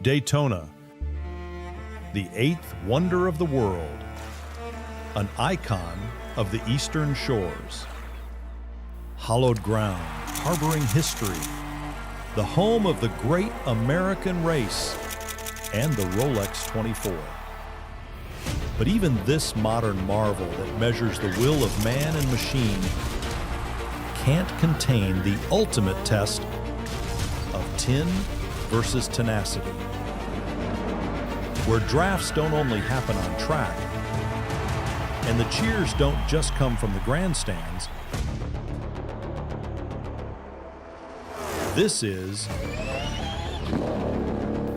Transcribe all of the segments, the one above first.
Daytona, the eighth wonder of the world, an icon of the Eastern Shores. Hallowed ground, harboring history, the home of the great American race and the Rolex 24. But even this modern marvel that measures the will of man and machine can't contain the ultimate test of tin versus tenacity, where drafts don't only happen on track, and the cheers don't just come from the grandstands. This is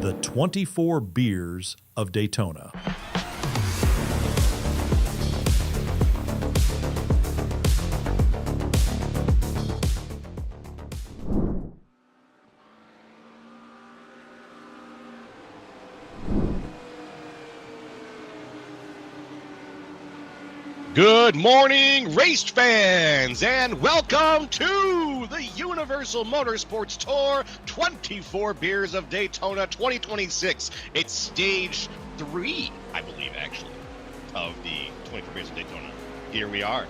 the 24 Beers of Daytona. Good morning, race fans, and welcome to the Universal Motorsports Tour 24 Beers of Daytona 2026. It's stage 3, I believe, actually, of the 24 Beers of Daytona. Here we are.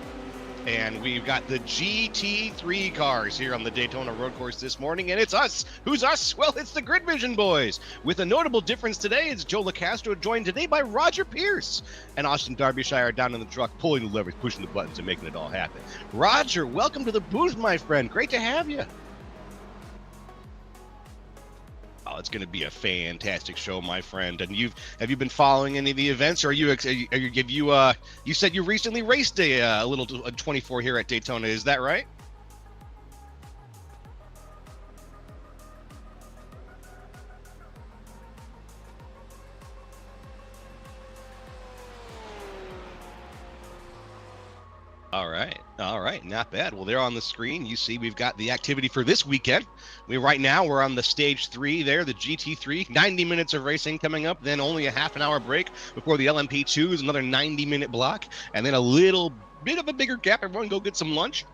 And we've got the GT3 cars here on the Daytona road course this morning, and it's us. Who's us? Well, it's the Grid Vision boys. With a notable difference today, it's Joe LaCastro, joined today by Roger Pierce and Austin Derbyshire down in the truck, pulling the levers, pushing the buttons, and making it all happen. Roger, welcome to the booth, my friend. Great to have you. Oh, it's going to be a fantastic show, my friend. And have you been following any of the events, or you said you recently raced a 24 here at Daytona? Is that right? All right, not bad. Well, there on the screen, you see we've got the activity for this weekend. Right now we're on the stage 3 there, the GT3, 90 minutes of racing coming up, then only a half an hour break before the LMP2 is another 90-minute block, and then a little bit of a bigger gap. Everyone go get some lunch.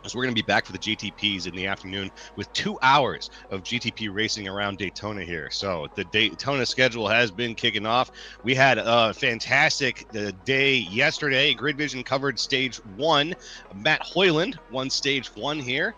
So we're going to be back for the GTPs in the afternoon with 2 hours of GTP racing around Daytona here. So the Daytona schedule has been kicking off. We had a fantastic day yesterday. Grid Vision covered stage 1. Matt Hoyland won stage 1 here.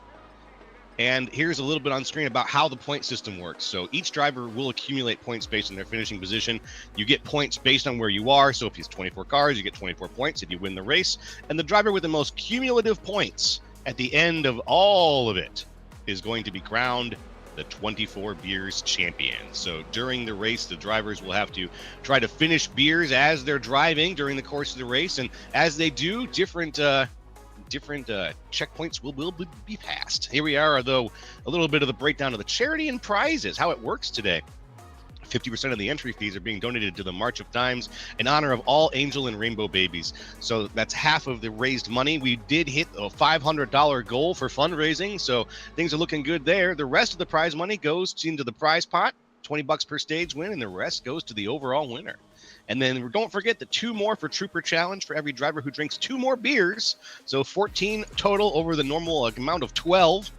And here's a little bit on screen about how the point system works. So each driver will accumulate points based on their finishing position. You get points based on where you are. So if you have 24 cars, you get 24 points if you win the race. And the driver with the most cumulative points at the end of all of it is going to be crowned the 24 Beers champion. So during the race, the drivers will have to try to finish beers as they're driving during the course of the race. And as they do, different checkpoints will be passed. Here we are, though, a little bit of the breakdown of the charity and prizes, how it works today. 50% of the entry fees are being donated to the March of Dimes in honor of all angel and rainbow babies. So that's half of the raised money. We did hit a $500 goal for fundraising, so things are looking good there. The rest of the prize money goes into the prize pot, $20 per stage win, and the rest goes to the overall winner. And then don't forget the 2 more for Trooper Challenge for every driver who drinks 2 more beers. So 14 total over the normal amount of 12.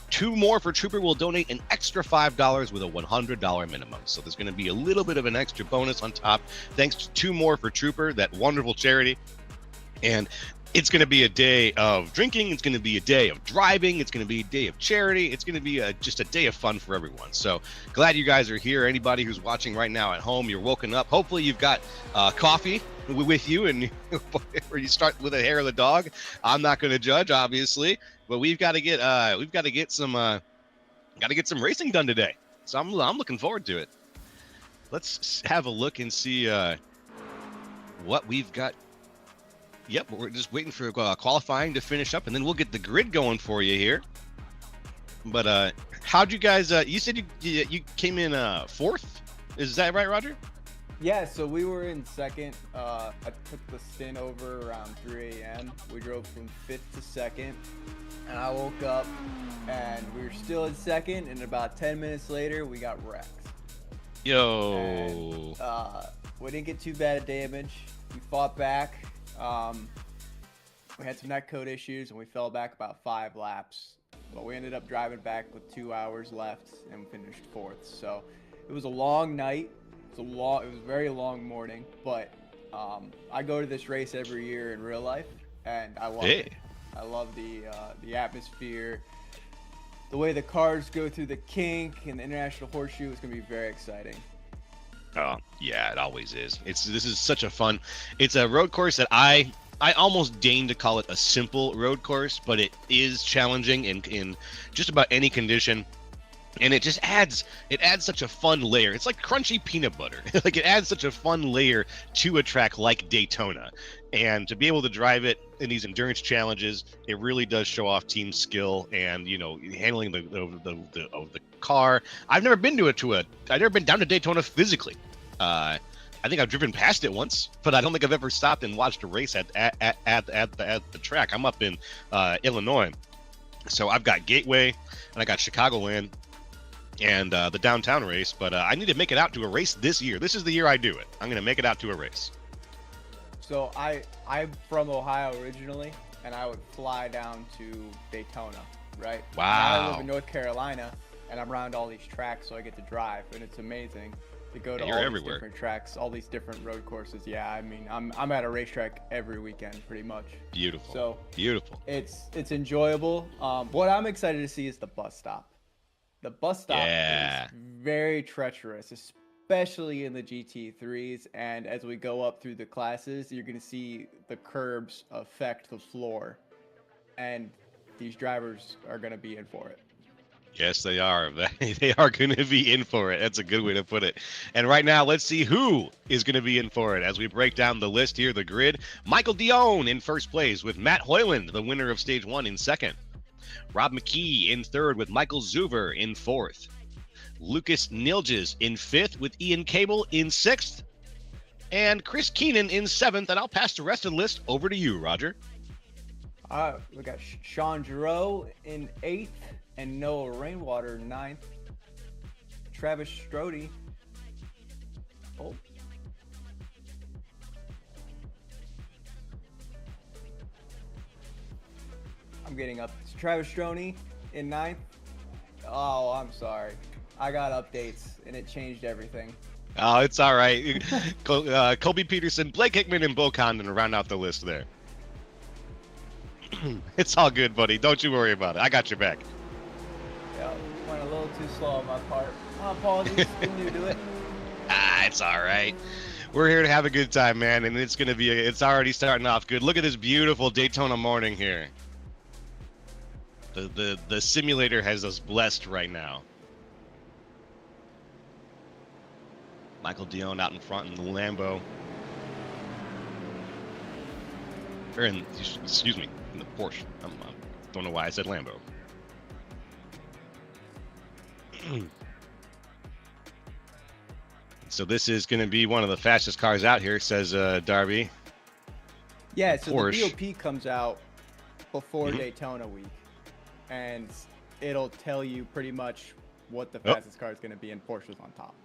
2 more for Trooper will donate an extra $5 with a $100 minimum. So there's going to be a little bit of an extra bonus on top, thanks to 2 more for Trooper, that wonderful charity. And it's going to be a day of drinking. It's going to be a day of driving. It's going to be a day of charity. It's going to be just a day of fun for everyone. So glad you guys are here. Anybody who's watching right now at home, you're woken up. Hopefully you've got coffee with you, and or you start with a hair of the dog. I'm not going to judge, obviously, but we've got to get some racing done today. So I'm looking forward to it. Let's have a look and see what we've got. Yep, we're just waiting for qualifying to finish up, and then we'll get the grid going for you here. But how'd you guys? You said you came in 4th. Is that right, Roger? Yeah, so we were in 2nd. I took the stint over around 3 a.m. We drove from 5th to 2nd, and I woke up, and we were still in 2nd, and about 10 minutes later, we got wrecked. Yo. And, we didn't get too bad of damage. We fought back. We had some netcode issues, and we fell back about 5 laps. But we ended up driving back with 2 hours left and finished 4th. So it was a long night. It was a very long morning, but I go to this race every year in real life, and I love it. I love the atmosphere, the way the cars go through the kink and the International Horseshoe. Is going to be very exciting. Oh yeah, it always is. This is such a fun. It's a road course that I almost deign to call it a simple road course, but it is challenging in just about any condition. And it just adds such a fun layer. It's like crunchy peanut butter. Like it adds such a fun layer to a track like Daytona. And to be able to drive it in these endurance challenges, it really does show off team skill and, you know, handling the car. I've never been I've never been down to Daytona physically. I think I've driven past it once, but I don't think I've ever stopped and watched a race at the track. I'm up in Illinois, so I've got Gateway and I got Chicagoland and the downtown race, but I need to make it out to a race this year. This is the year I do it. I'm going to make it out to a race. So I'm from Ohio originally, and I would fly down to Daytona, right? Wow. Now I live in North Carolina, and I'm around all these tracks, so I get to drive, and it's amazing to go to all these different tracks, all these different road courses. Yeah, I mean, I'm at a racetrack every weekend, pretty much. Beautiful. So beautiful. It's enjoyable. What I'm excited to see is the bus stop. The bus stop is very treacherous, especially in the GT3s. And as we go up through the classes, you're going to see the curbs affect the floor. And these drivers are going to be in for it. Yes, they are. They are going to be in for it. That's a good way to put it. And right now, let's see who is going to be in for it as we break down the list here, the grid. Michael Dion in first place with Matt Hoyland, the winner of Stage 1, in second. Rob McKee in third with Michael Zuver in fourth. Lucas Nilges in fifth with Ian Cable in sixth. And Chris Keenan in seventh. And I'll pass the rest of the list over to you, Roger. We got Sean Giroux in eighth and Noah Rainwater in ninth. Travis Strode. Oh. I'm getting up. Travis Strode in ninth. Oh, I'm sorry. I got updates and it changed everything. Oh, it's all right. Colby Peterson, Blake Hickman, and Bo Condon round out the list there. It's all good, buddy. Don't you worry about it. I got your back. Yeah, went a little too slow on my part. Apologies. I'm new to it. It's all right. We're here to have a good time, man, and it's gonna be. It's already starting off good. Look at this beautiful Daytona morning here. The simulator has us blessed right now. Michael Dion out in front in the Lambo. Or excuse me, in the Porsche. I don't know why I said Lambo. So this is going to be one of the fastest cars out here, says Darby. Yeah, so Porsche. the BOP comes out before Daytona week, and it'll tell you pretty much what the fastest car is going to be, and Porsche's on top.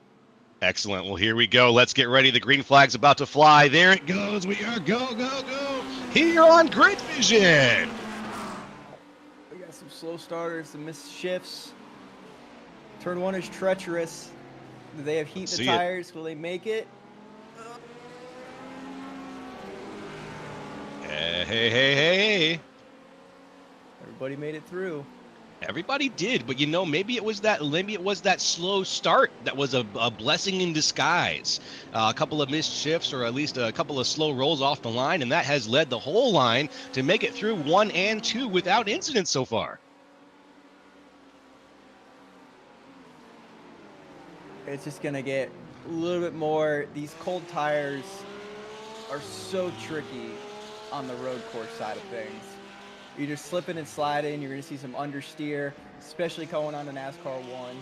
Excellent. Well, here we go. Let's get ready. The green flag's about to fly. There it goes. We are go here on Grid Vision. We got some slow starters, some missed shifts. Turn one is treacherous. Do they have heat in the tires? Will they make it? Hey. Everybody made it through. Everybody did, but you know, maybe it was that slow start that was a blessing in disguise. A couple of missed shifts, or at least a couple of slow rolls off the line, and that has led the whole line to make it through 1 and 2 without incident so far. It's just gonna get a little bit more. These cold tires are so tricky on the road course side of things. You're just slipping and sliding. You're going to see some understeer, especially going on the NASCAR 1.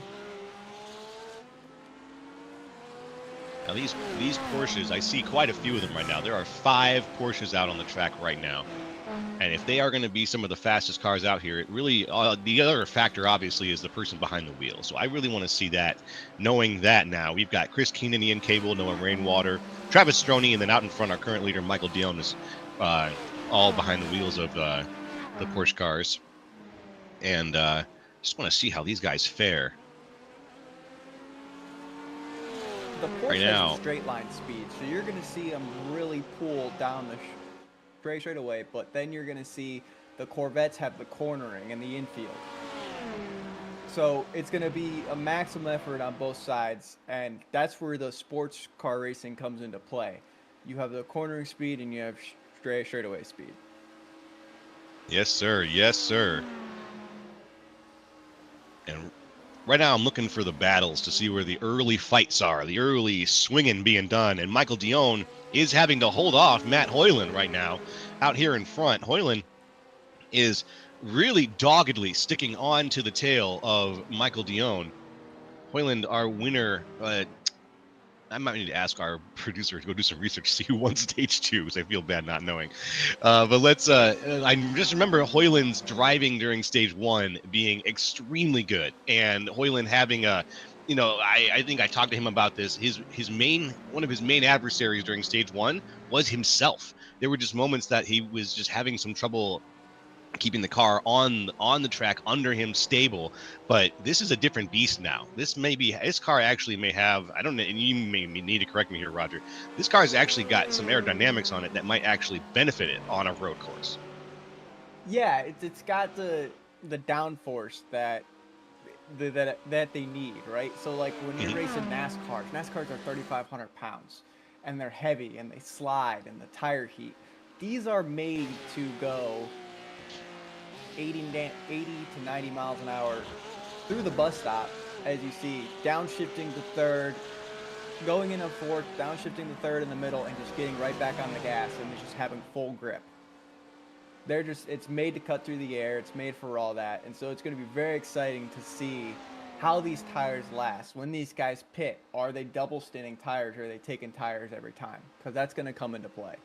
Now these Porsches, I see quite a few of them right now. There are 5 Porsches out on the track right now. And if they are going to be some of the fastest cars out here, it really, the other factor obviously is the person behind the wheel. So I really want to see that. Knowing that now, we've got Chris Keenan, Ian Cable, Noah Rainwater, Travis Strode, and then out in front, our current leader, Michael Dion, is all behind the wheels of the Porsche cars. And just want to see how these guys fare. the Porsche right has now. the straight line speed, so you're going to see them really pull down the straight away, but then you're going to see the Corvettes have the cornering and the infield. So it's going to be a maximum effort on both sides, and that's where the sports car racing comes into play. You have the cornering speed and you have straightaway speed. Yes, sir. Yes, sir. And right now I'm looking for the battles to see where the early fights are, the early swinging being done. And Michael Dion is having to hold off Matt Hoyland right now out here in front. Hoyland is really doggedly sticking on to the tail of Michael Dion. Hoyland, our winner, I might need to ask our producer to go do some research, see who won stage 2, because I feel bad not knowing. But let's, I just remember Hoyland's driving during stage 1 being extremely good, and Hoyland having a, I think I talked to him about this. One of his main adversaries during stage 1 was himself. There were just moments that he was just having some trouble keeping the car on the track under him stable, but this is a different beast now. This car actually may have, I don't know, and you may need to correct me here, Roger, this car has actually got some aerodynamics on it that might actually benefit it on a road course. Yeah, it's got the downforce that they need, right? So like when you're racing NASCARs are 3,500 pounds, and they're heavy and they slide and the tire heat. These are made to go 80 to 90 miles an hour through the bus stop, as you see, downshifting to third, going in a fourth, downshifting to third in the middle, and just getting right back on the gas and just having full grip. It's made to cut through the air. It's made for all that. And so it's going to be very exciting to see how these tires last. When these guys pit, are they double stinting tires or are they taking tires every time? Because that's going to come into play.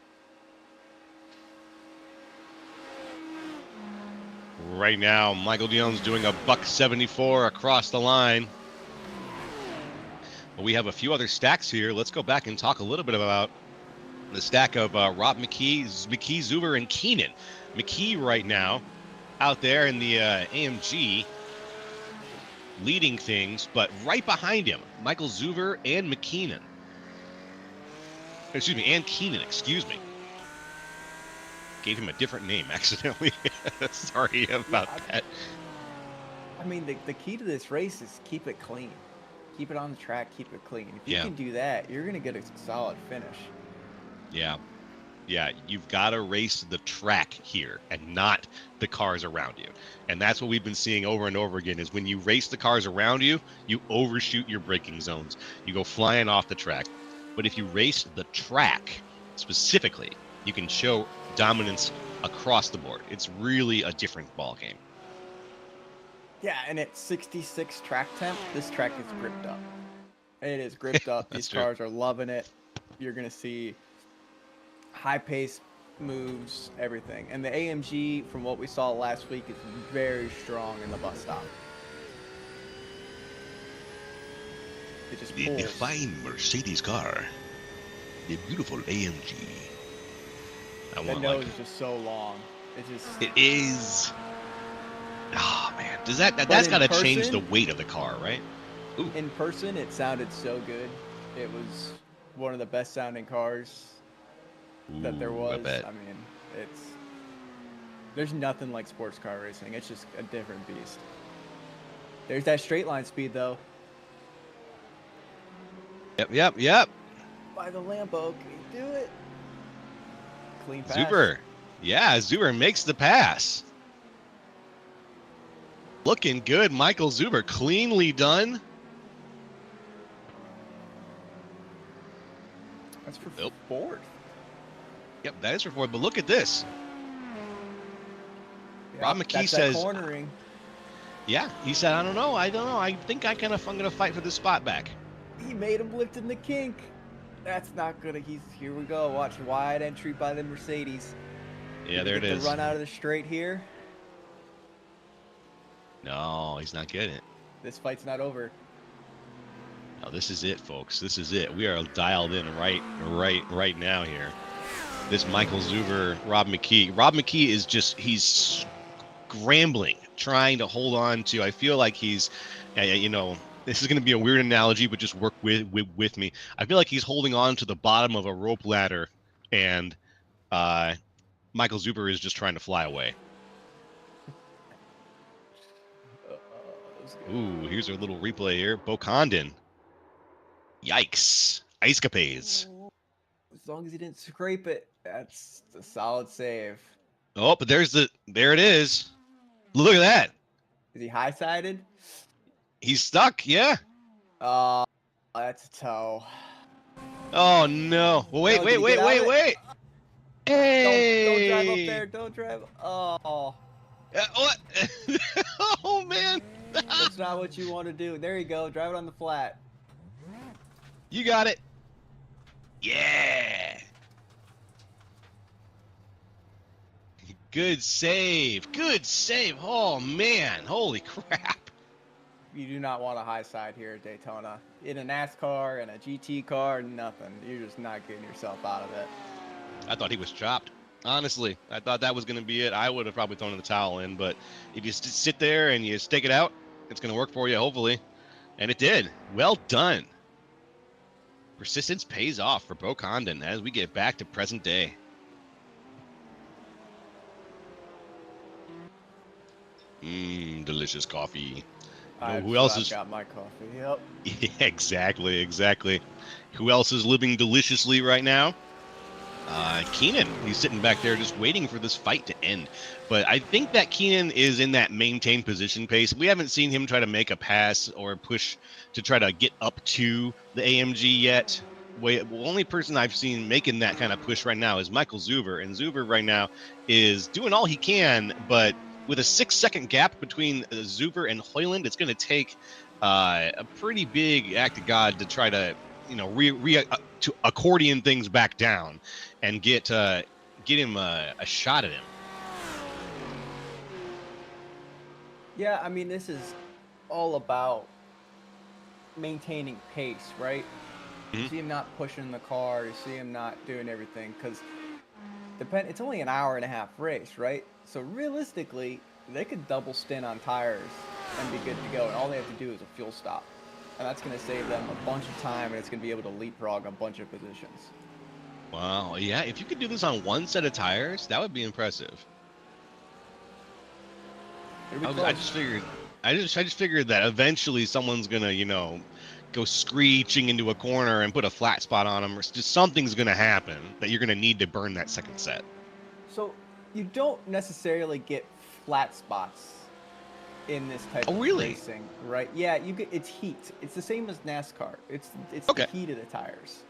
Right now, Michael Dion's doing a $174 across the line. But we have a few other stacks here. Let's go back and talk a little bit about the stack of Rob McKee, Zuber, and Keenan. McKee right now out there in the AMG leading things, but right behind him, Michael Zuber and Keenan, excuse me. Gave him a different name accidentally. Sorry about that. I mean, the key to this race is keep it clean. Keep it on the track, keep it clean. If you can do that, you're going to get a solid finish. Yeah. Yeah, you've got to race the track here and not the cars around you. And that's what we've been seeing over and over again is when you race the cars around you, you overshoot your braking zones. You go flying off the track. But if you race the track specifically, you can show dominance across the board. It's really a different ball game. Yeah, and at 66 track temp, this track is gripped up. It is gripped up. These cars are loving it. You're going to see high pace moves, everything. And the AMG, from what we saw last week, is very strong in the bus stop. It just the fine Mercedes car, the beautiful AMG. The nose is just so long. It is. Oh man, that's got to change the weight of the car, right? Ooh. In person, it sounded so good. It was one of the best sounding cars that there was. I mean, there's nothing like sports car racing. It's just a different beast. There's that straight line speed though. Yep. By the Lambo, can you do it? Clean pass. Zuber. Yeah, Zuber makes the pass. Looking good, Michael Zuber. Cleanly done. That's for fourth. Yep, that is for fourth. But look at this. Yep, Rob McKee says, cornering. Yeah, he said, I don't know. I think I'm going to fight for this spot back. He made him lift in the kink. That's not good. Here we go. Watch, wide entry by the Mercedes. Yeah, there it is. Run out of the straight here. No, he's not getting it. This fight's not over. No, this is it, folks. This is it. We are dialed in right now here. This Michael Zuber, Rob McKee. Rob McKee is he's scrambling, trying to hold on to. I feel like he's, This is going to be a weird analogy, but just work with me. I feel like he's holding on to the bottom of a rope ladder, and Michael Zuber is just trying to fly away. Ooh, here's our little replay here. Bo Condon. Yikes. Ice capades. As long as he didn't scrape it, that's a solid save. Oh, but there it is. Look at that. Is he high-sided? He's stuck, yeah. That's a toe. Oh, no. Well, wait. Hey! Don't drive up there. Don't drive. Oh. What? Oh, man. That's not what you want to do. There you go. Drive it on the flat. You got it. Yeah. Good save. Good save. Oh, man. Holy crap. You do not want a high side here at Daytona. In a NASCAR and a GT car, nothing. You're just not getting yourself out of it. I thought he was chopped. Honestly, I thought that was going to be it. I would have probably thrown the towel in, but if you sit there and you stake it out, it's going to work for you, hopefully. And it did. Well done. Persistence pays off for Bo Condon as we get back to present day. Delicious coffee. Who else is got my coffee? Yep. Yeah, exactly. Who else is living deliciously right now? Keenan. He's sitting back there just waiting for this fight to end. But I think that Keenan is in that maintained position pace. We haven't seen him try to make a pass or push to try to get up to the AMG yet. The only person I've seen making that kind of push right now is Michael Zuber. And Zuber right now is doing all he can, but with a 6-second gap between Zuber and Hoyland, it's going to take a pretty big act of God to try to, to accordion things back down and get him a shot at him. Yeah, I mean, this is all about maintaining pace, right? You see him not pushing the car, you see him not doing everything, because it's only an hour-and-a-half race, right? So realistically, they could double stint on tires and be good to go, and all they have to do is a fuel stop. And that's going to save them a bunch of time, and it's going to be able to leapfrog a bunch of positions. Wow, yeah, if you could do this on one set of tires, that would be impressive. I just figured that eventually someone's going to, go screeching into a corner and put a flat spot on them, or just something's going to happen that you're going to need to burn that second set. So you don't necessarily get flat spots in this type of racing, right? Yeah, it's heat. It's the same as NASCAR. It's okay. The heat of the tires.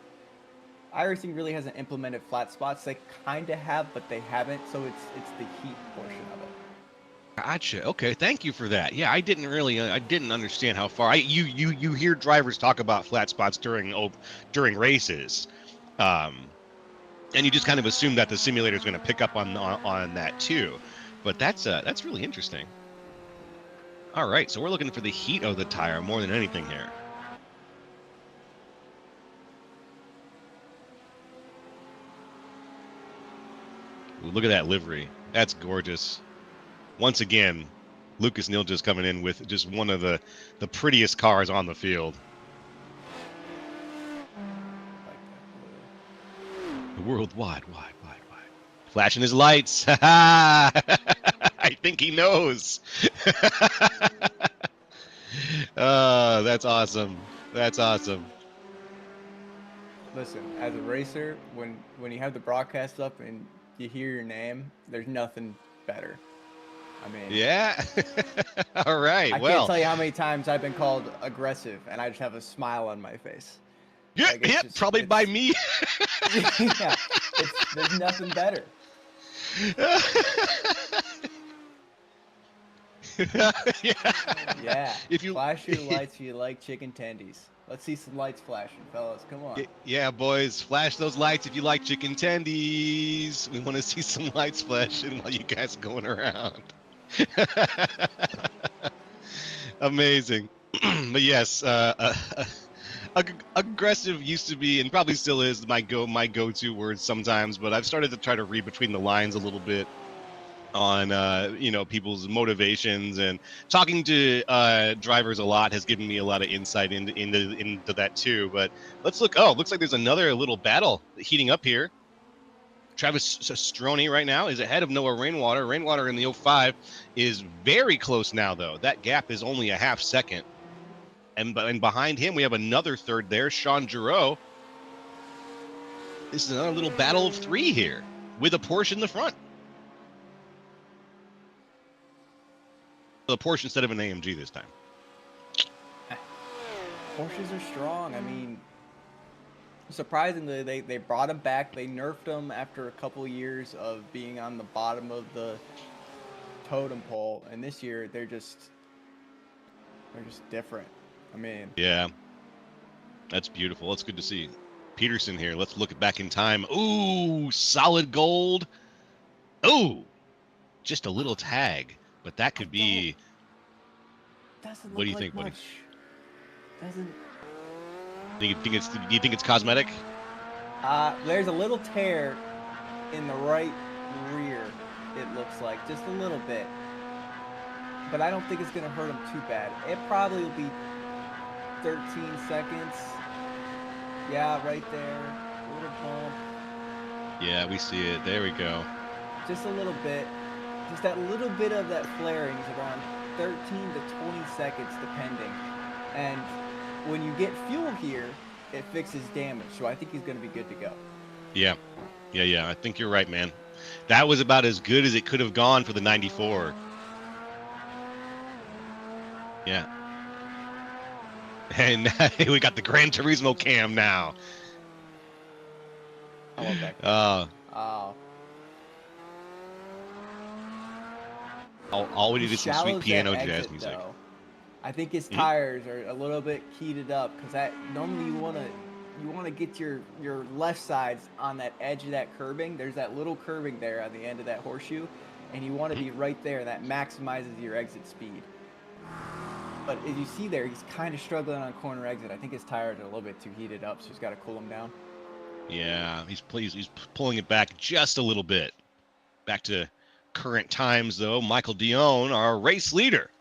iRacing really hasn't implemented flat spots. They kind of have, but they haven't. So it's the heat portion of it. Gotcha. Okay, thank you for that. Yeah, I didn't understand how far. You hear drivers talk about flat spots during races, and you just kind of assume that the simulator is going to pick up on that too. But that's really interesting. All right, so we're looking for the heat of the tire more than anything here. Ooh, look at that livery. That's gorgeous. Once again, Lucas Nilja's coming in with just one of the prettiest cars on the field. The world wide. Flashing his lights. I think he knows. That's awesome. That's awesome. Listen, as a racer, when you have the broadcast up and you hear your name, there's nothing better. I mean, yeah. All right. I can't tell you how many times I've been called aggressive, and I just have a smile on my face. Yeah, probably by me. Yeah, there's nothing better. Yeah. If you flash your lights, you like chicken tendies. Let's see some lights flashing, fellas. Come on. Yeah, boys, flash those lights if you like chicken tendies. We want to see some lights flashing while you guys are going around. Amazing. But yes, aggressive used to be, and probably still is, my go-to word sometimes, but I've started to try to read between the lines a little bit. on people's motivations, and talking to drivers a lot has given me a lot of insight into that too. But let's look. Oh, looks like there's another little battle heating up here. Travis Stroni right now is ahead of Noah Rainwater. Rainwater in the 05 is very close now, though. That gap is only a half second. And behind him, we have another third there, Sean Giroux. This is another little battle of three here with a Porsche in the front. The Porsche instead of an AMG this time. Porsches are strong. I mean, surprisingly, they brought him back. They nerfed him after a couple years of being on the bottom of the totem pole, and this year they're just different. I mean, yeah, that's beautiful. That's good to see. Peterson here. Let's look back in time. Ooh, solid gold. Ooh, just a little tag, but that could be. Doesn't What do you look think, like buddy? much. Doesn't. Do you think it's cosmetic? There's a little tear in the right rear. It looks like just a little bit, but I don't think it's gonna hurt him too bad. It probably will be 13 seconds. Yeah, right there. A little bump. Yeah, we see it. There we go. Just a little bit. Just that little bit of that flaring is around 13 to 20 seconds depending. And when you get fuel here, it fixes damage. So I think he's going to be good to go. Yeah. I think you're right, man. That was about as good as it could have gone for the 94. Yeah. And we got the Gran Turismo cam now. I love that. Oh. All we need is some sweet Shallows piano that jazz exit, music. though. I think his tires are a little bit heated up because that normally you want to get your left sides on that edge of that curbing. There's that little curbing there on the end of that horseshoe, and you want to be right there. That maximizes your exit speed. But as you see there, he's kind of struggling on corner exit. I think his tires are a little bit too heated up, so he's got to cool them down. Yeah, he's pulling it back just a little bit. Back to current times, though. Michael Dion, our race leader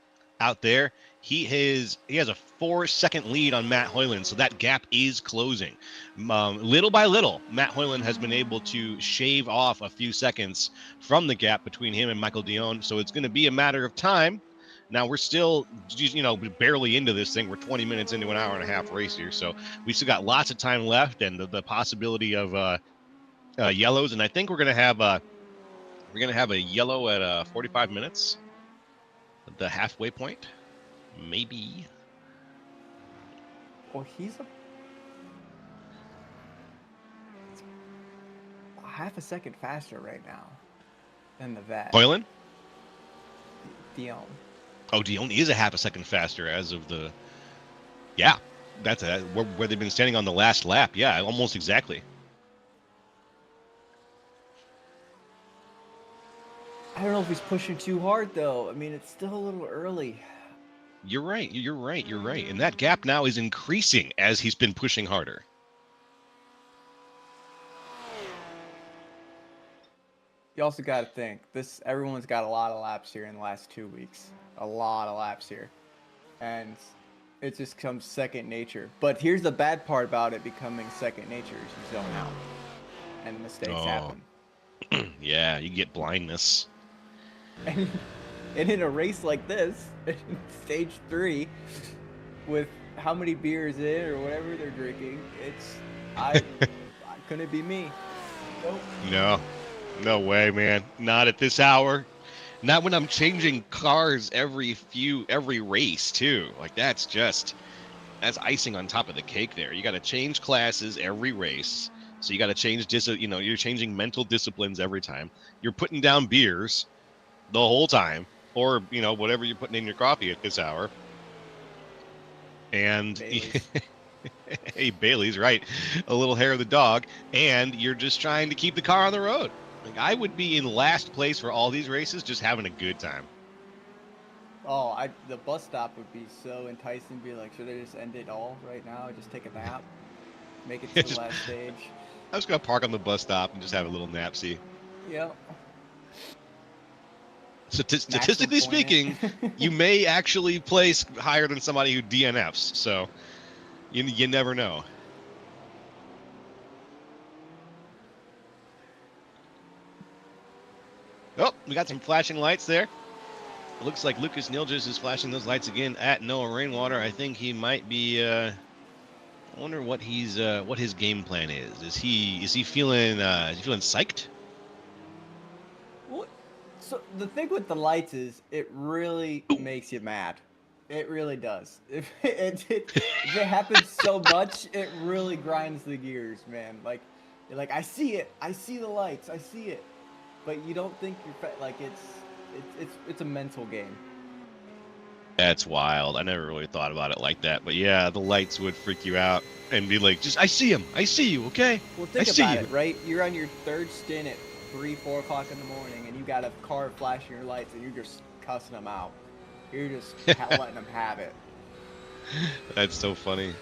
out there, he has a 4-second lead on Matt Hoyland, so that gap is closing. Little by little, Matt Hoyland has been able to shave off a few seconds from the gap between him and Michael Dion, so it's going to be a matter of time. Now, we're still, barely into this thing. We're 20 minutes into an hour and a half race here, so we still got lots of time left and the possibility of yellows. And I think we're gonna have a yellow at 45 minutes, the halfway point, maybe. Well, he's a half a second faster right now than the vet. Hoyland? Dion. Oh, Dion is a half a second faster as of the. Yeah, that's where they've been standing on the last lap. Yeah, almost exactly. I don't know if he's pushing too hard though. I mean, it's still a little early. You're right. And that gap now is increasing as he's been pushing harder. You also got to think everyone's got a lot of laps here in the last 2 weeks. A lot of laps here. And it just comes second nature. But here's the bad part about it becoming second nature is you zone out. And mistakes happen. Yeah, you get blindness. And in a race like this, stage 3, with how many beers in or whatever they're drinking, couldn't be me. Nope. No way, man. Not at this hour. Not when I'm changing cars every race too. Like that's icing on top of the cake there. You got to change classes every race. So you got to change you're changing mental disciplines every time. You're putting down beers the whole time, or whatever you're putting in your coffee at this hour. And hey, Bailey's right. A little hair of the dog, and you're just trying to keep the car on the road. Like I would be in last place for all these races, just having a good time. Oh, the bus stop would be so enticing. Be like, should I just end it all right now? Just take a nap, make it to the last stage. I was gonna park on the bus stop and just have a little nap. See. Yep. Statistically Maximum point. speaking, you may actually place higher than somebody who DNFs. So you never know. Oh, we got some flashing lights there. It looks like Lucas Nilges is flashing those lights again at Noah Rainwater. I think he might be. I wonder what his game plan is. Is he feeling psyched? What? So the thing with the lights is it really makes you mad. It really does. If it happens so much, it really grinds the gears, man. Like, you're like, I see it. I see the lights. I see it. But you don't think like it's a mental game. That's wild. I never really thought about it like that. But yeah, the lights would freak you out and be like, just I see him. I see you. Okay. Well, I think see about you. it, right? You're on your third stint at 4 o'clock in the morning, and you got a car flashing your lights, and you're just cussing them out. You're just letting them have it. That's so funny.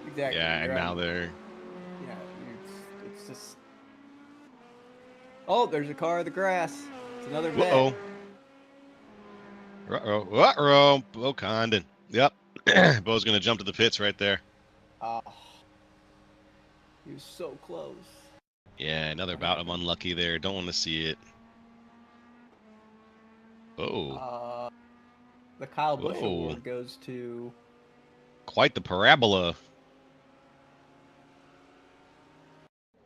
Exactly. Yeah, and You're now on- they're. Yeah, it's just. Oh, there's a car in the grass. It's another vet. Uh-oh. Uh-oh. Bo Condon. Yep. Bo's going to jump to the pits right there. Oh, he was so close. Yeah, another bout of unlucky there. Don't want to see it. Oh. The Kyle Busch Whoa. award goes to. Quite the parabola.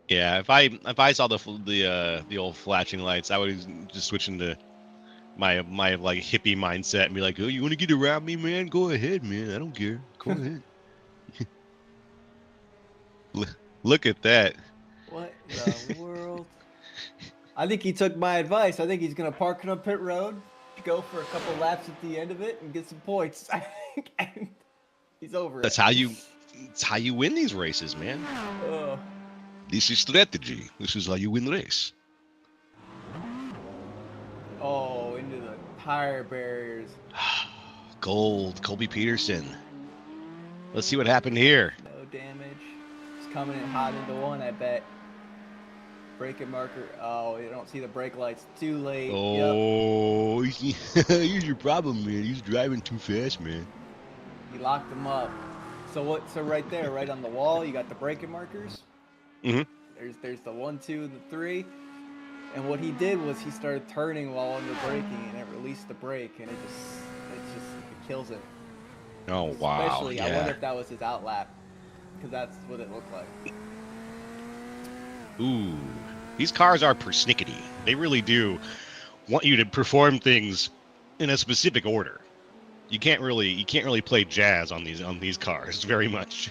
Yeah, if I saw the old flashing lights, I would just switch into my like hippie mindset and be like, "Oh, you want to get around me, man? Go ahead, man. I don't care. Go ahead." Look at that. What in the world? I think he took my advice. I think he's gonna park on pit road, go for a couple laps at the end of it, and get some points. And he's over That's it. how you win these races, man. This is strategy. This is how you win race. Oh, into the tire barriers. Gold, Colby Peterson. Let's see what happened here. No damage. It's coming in hot into one, I bet. Braking marker. Oh, you don't see the brake lights. Too late. Oh, yep. Here's your problem, man. He's driving too fast, man. He locked him up. So right there, right on the wall, you got the braking markers. Mhm. There's the 1, 2, and the 3. And what he did was he started turning while under braking, and it released the brake, and it kills it. Oh wow! Especially, Yeah. I wonder if that was his outlap, because that's what it looked like. Ooh, these cars are persnickety. They really do want you to perform things in a specific order. You can't really play jazz on these cars very much.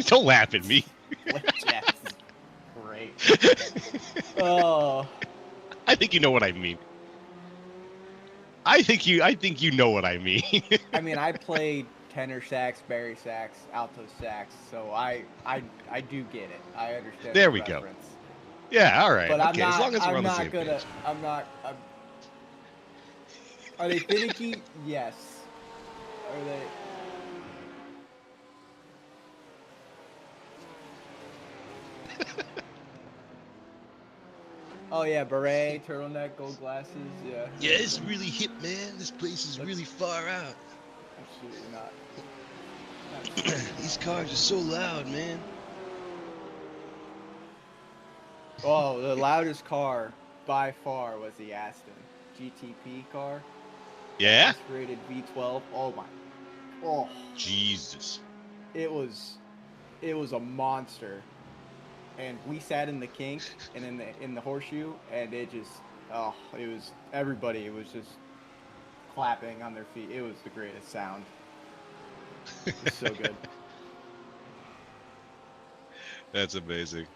Don't laugh at me. Jazz is great. Oh. I think you know what I mean. I think you know what I mean. I mean, I played tenor sax, bari sax, alto sax, so I do get it. I understand. There the we go. reference. Yeah, all right. But okay, I'm not. as long as we're I'm on the not same gonna. page. I'm not. Are they finicky? Yes. Are they? Oh yeah, beret, turtleneck, gold glasses. Yeah. Yeah, it's really hip, man. This place is really far out. Absolutely not. These cars are so loud, man. Oh, the loudest car by far was the Aston GTP car. Yeah? Rated V12. Oh my. Oh. Jesus. It was a monster. And we sat in the kink and in the horseshoe, and it was everybody. It was just clapping on their feet. It was the greatest sound. It was so good. That's amazing.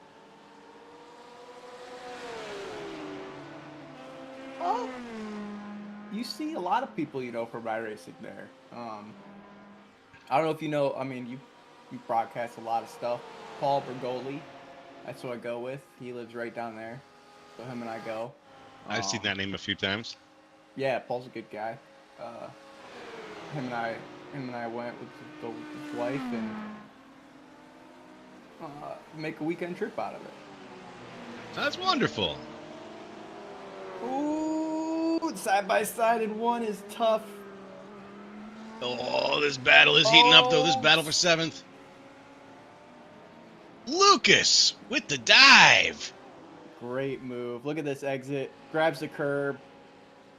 Oh, you see a lot of people from iRacing there. I don't know if you know. I mean, you broadcast a lot of stuff. Paul Bergoli. That's who I go with. He lives right down there. So him and I go. I've seen that name a few times. Yeah, Paul's a good guy. him and I went with his wife and make a weekend trip out of it. That's wonderful. Ooh, side by side in one is tough. Oh, this battle is heating up, though. This battle for 7th. Lucas with the dive. Great move. Look at this exit. Grabs the curb.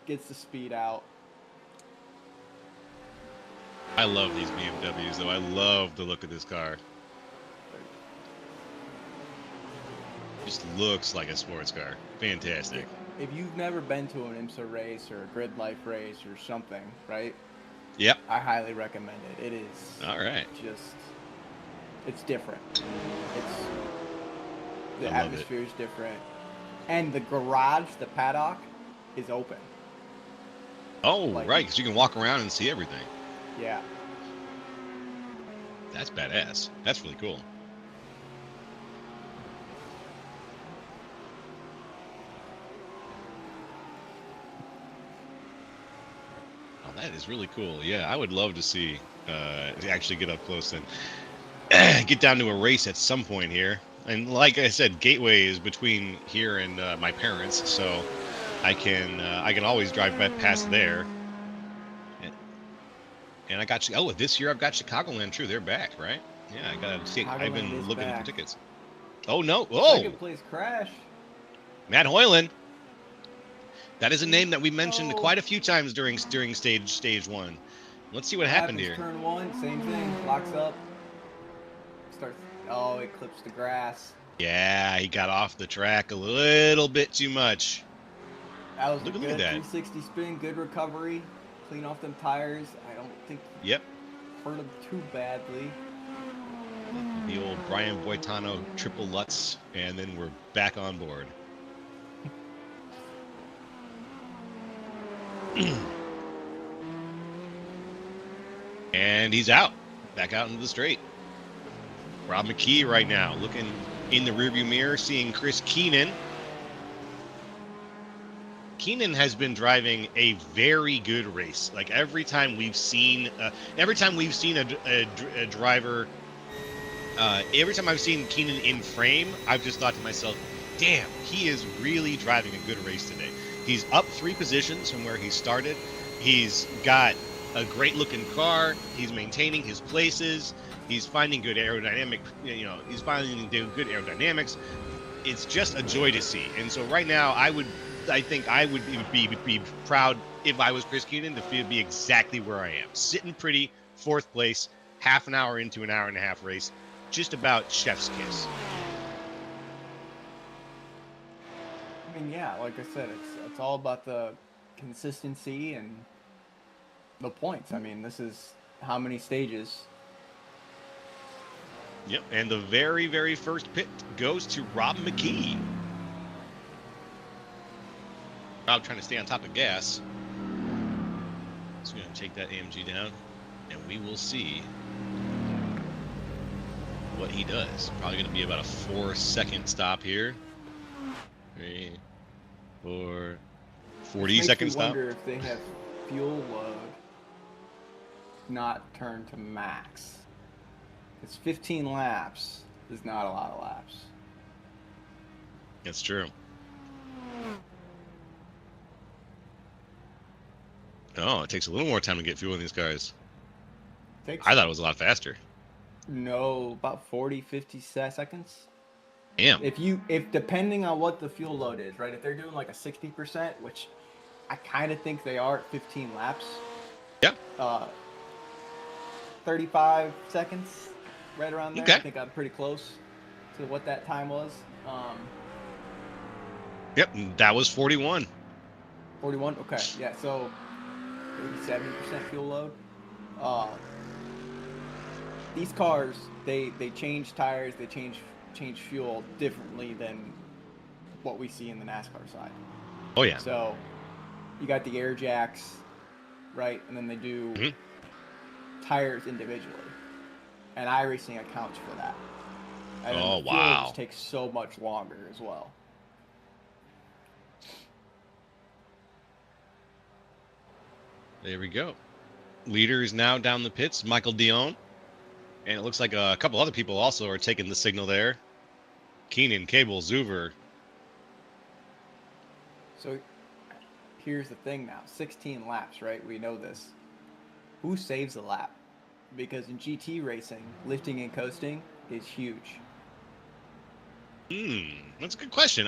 Gets the speed out. I love these BMWs, though. I love the look of this car. Just looks like a sports car. Fantastic. If you've never been to an IMSA race or a Grid Life race or something, right? Yep. I highly recommend it. It is All right. It's different. The I love atmosphere is different. And the garage, the paddock, is open. Oh, right, because you can walk around and see everything. Yeah. That's badass. That's really cool. Oh, that is really cool. Yeah, I would love to see, to actually get up close and get down to a race at some point here. And like I said, Gateway is between here and my parents, so I can always drive past there. And I got you. Oh, this year I've got Chicagoland. True, they're back, right? Yeah, I gotta see. I've been looking for tickets. Oh no! Oh, Second place crash. Matt Hoyland. That is a name that we mentioned quite a few times during stage 1. Let's see what happened here. Turn 1, same thing. Locks up. Starts. Oh, it clips the grass. Yeah, he got off the track a little bit too much. That was Look a at good that. 360 spin, good recovery. Clean off them tires. I don't think Yep. hurt him too badly. The old Brian Boitano triple Lutz, and then we're back on board. And he's out. Back out into the straight. Rob McKee right now looking in the rearview mirror, seeing Chris Keenan. Keenan has been driving a very good race. Like every time we've seen a driver, every time I've seen Keenan in frame, I've just thought to myself, damn, he is really driving a good race today. He's up 3 positions from where he started. He's got a great looking car. He's maintaining his places. He's finding good aerodynamic, he's finding good aerodynamics. It's just a joy to see. And so right now I think I would be proud if I was Chris Keenan to be exactly where I am. Sitting pretty, 4th place, half an hour into an hour and a half race. Just about chef's kiss. I mean, yeah, like I said, it's all about the consistency and the points. I mean, this is how many stages. Yep, and the very, very first pit goes to Rob McKee. Rob trying to stay on top of gas. So we're going to take that AMG down, and we will see what he does. Probably going to be about a 4-second stop here. 3, 4, 40-second stop. I wonder if they have fuel load not turned to max. It's 15 laps. Is not a lot of laps. That's true. Oh, it takes a little more time to get fuel in these cars. I thought it was a lot faster. No, about 40, 50 seconds. Damn. If depending on what the fuel load is, right? If they're doing like a 60%, which I kind of think they are at 15 laps. Yeah. 35 seconds, right around there. Okay. I think I'm pretty close to what that time was. Yep, that was 41. 41. Okay. Yeah. So maybe 70% fuel load. These cars, they change tires, they change fuel differently than what we see in the NASCAR side. Oh yeah. So you got the air jacks, right? And then they do tires individually. And iRacing accounts for that. And oh the fuel wow. just takes so much longer as well. There we go. Leader is now down the pits, Michael Dion. And it looks like a couple other people also are taking the signal there. Keenan, Cable, Zuver. So here's the thing now. 16 laps, right? We know this. Who saves a lap? Because in GT racing, lifting and coasting is huge. That's a good question.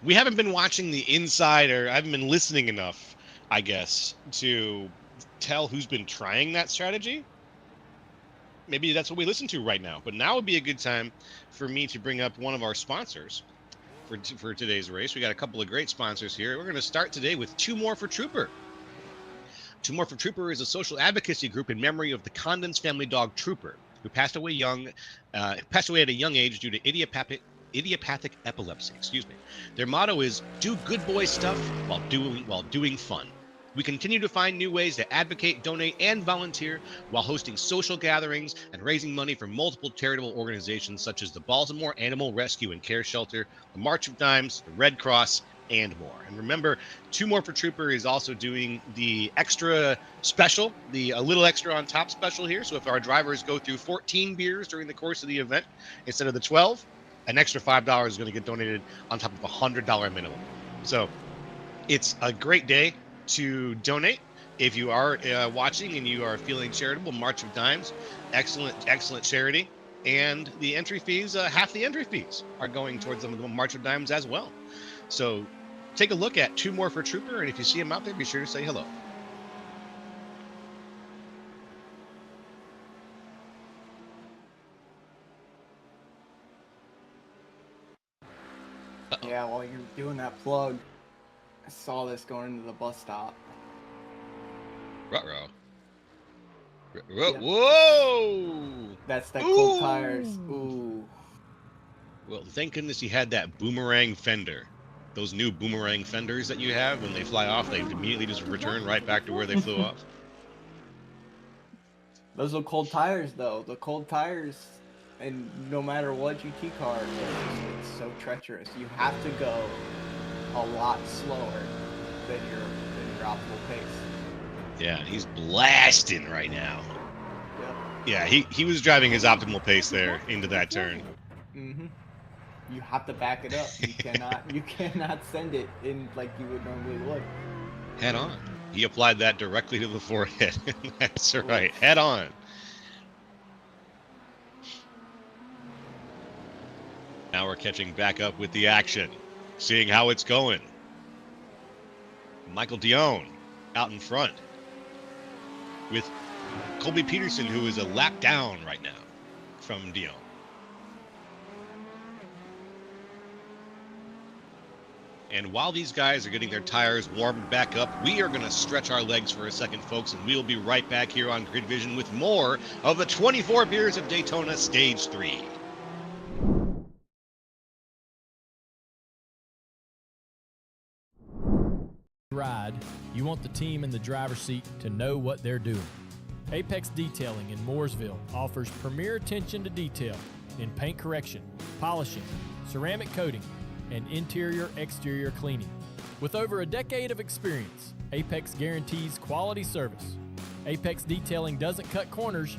We haven't been watching the inside, or I haven't been listening enough, I guess, to tell who's been trying that strategy. Maybe that's what we listen to right now. But now would be a good time for me to bring up one of our sponsors for today's race. We got a couple of great sponsors here. We're going to start today with Two More for Trooper. Two More for Trooper is a social advocacy group in memory of the Condon's family dog Trooper, who passed away at a young age due to idiopathic epilepsy. Their motto is "Do good boy stuff while doing fun." We continue to find new ways to advocate, donate, and volunteer while hosting social gatherings and raising money for multiple charitable organizations such as the Baltimore Animal Rescue and Care Shelter, the March of Dimes, the Red Cross, and more. And remember, Two More for Trooper is also doing the extra special, a little extra on top special here. So if our drivers go through 14 beers during the course of the event instead of the 12, an extra $5 is going to get donated on top of a $100 minimum. So it's a great day to donate. If you are watching and you are feeling charitable, March of Dimes, excellent charity. And the entry fees, half the entry fees are going towards the March of Dimes as well. So take a look at Two More for Trooper, and if you see him out there, be sure to say hello. Yeah, while you're doing that plug, I saw this going into the bus stop. Ruh-roh. Yeah. Whoa! That's that cold tires. Ooh. Well, thank goodness he had that boomerang fender. Those new boomerang fenders that you have, when they fly off, they immediately just return right back to where they flew off. Those are cold tires, though. The cold tires, and no matter what GT car, it's so treacherous. You have to go a lot slower than your optimal pace. Yeah, he's blasting right now. Yep. Yeah, he was driving his optimal pace there into that turn. Mm-hmm. You have to back it up. You cannot send it in like you would normally would. Head on. He applied that directly to the forehead. That's right. Head on. Now we're catching back up with the action, seeing how it's going. Michael Dion out in front with Colby Peterson, who is a lap down right now from Dion. And while these guys are getting their tires warmed back up, we are going to stretch our legs for a second, folks, and we'll be right back here on Grid Vision with more of the 24 Beers of Daytona Stage 3. Ride, you want the team in the driver's seat to know what they're doing. Apex Detailing in Mooresville offers premier attention to detail in paint correction, polishing, ceramic coating, and interior-exterior cleaning. With over a decade of experience, Apex guarantees quality service. Apex Detailing doesn't cut corners,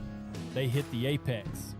they hit the apex.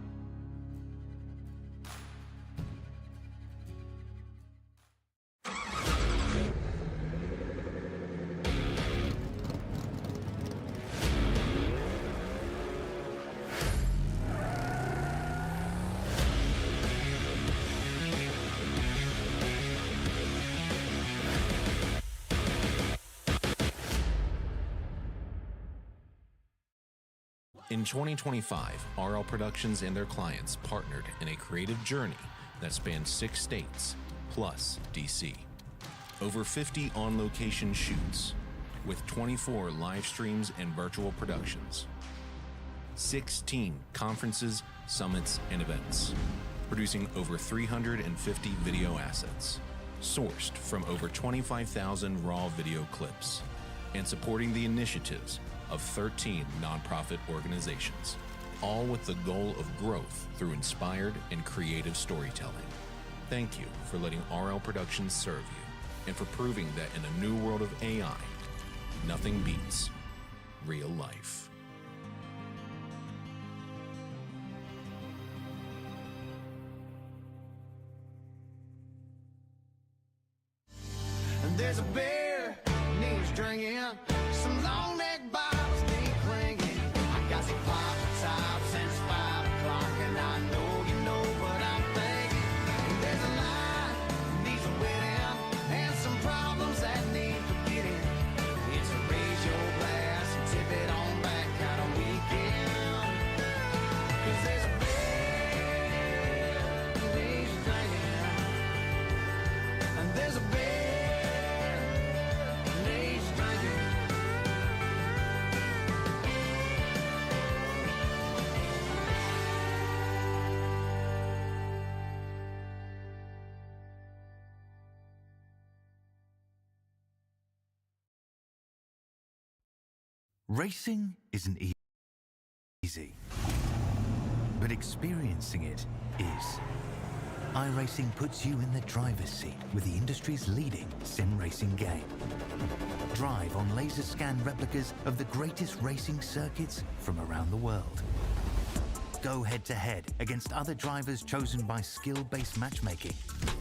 In 2025, RL Productions and their clients partnered in a creative journey that spanned 6 states, plus DC. Over 50 on-location shoots, with 24 live streams and virtual productions. 16 conferences, summits, and events, producing over 350 video assets, sourced from over 25,000 raw video clips, and supporting the initiatives of 13 nonprofit organizations, all with the goal of growth through inspired and creative storytelling. Thank you for letting RL Productions serve you, and for proving that in a new world of AI, nothing beats real life. And there's a bear needs drinking, some long neck bottles need clinging. I got some pop top since 5 o'clock, and I know you know what I'm thinking. And there's a line needs a wedding, and some problems that need forgetting. It's a raise your glass and tip it on back kind of weekend. 'Cause there's a bear needs drinking, and there's a bear. Racing isn't easy, but experiencing it is. iRacing puts you in the driver's seat with the industry's leading sim racing game. Drive on laser scan replicas of the greatest racing circuits from around the world. Go head to head against other drivers chosen by skill-based matchmaking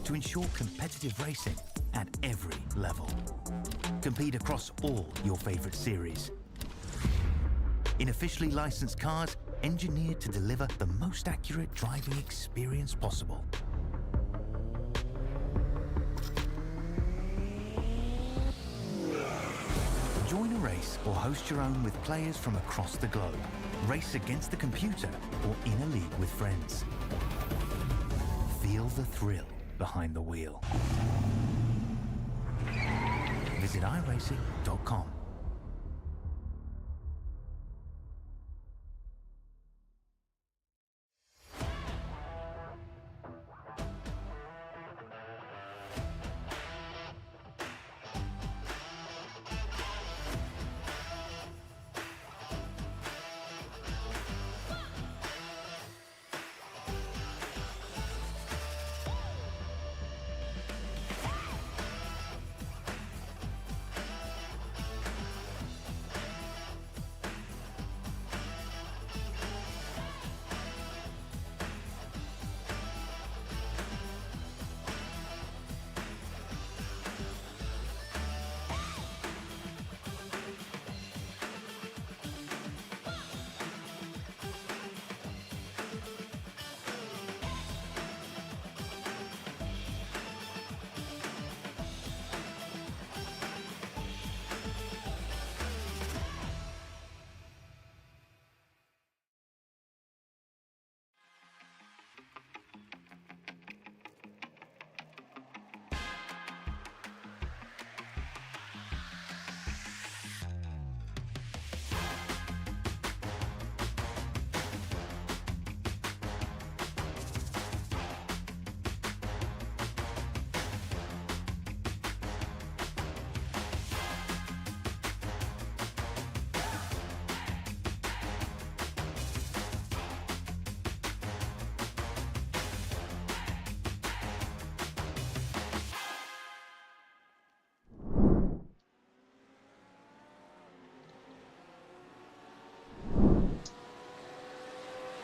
to ensure competitive racing at every level. Compete across all your favorite series. In officially licensed cars, engineered to deliver the most accurate driving experience possible. Join a race or host your own with players from across the globe. Race against the computer or in a league with friends. Feel the thrill behind the wheel. Visit iRacing.com.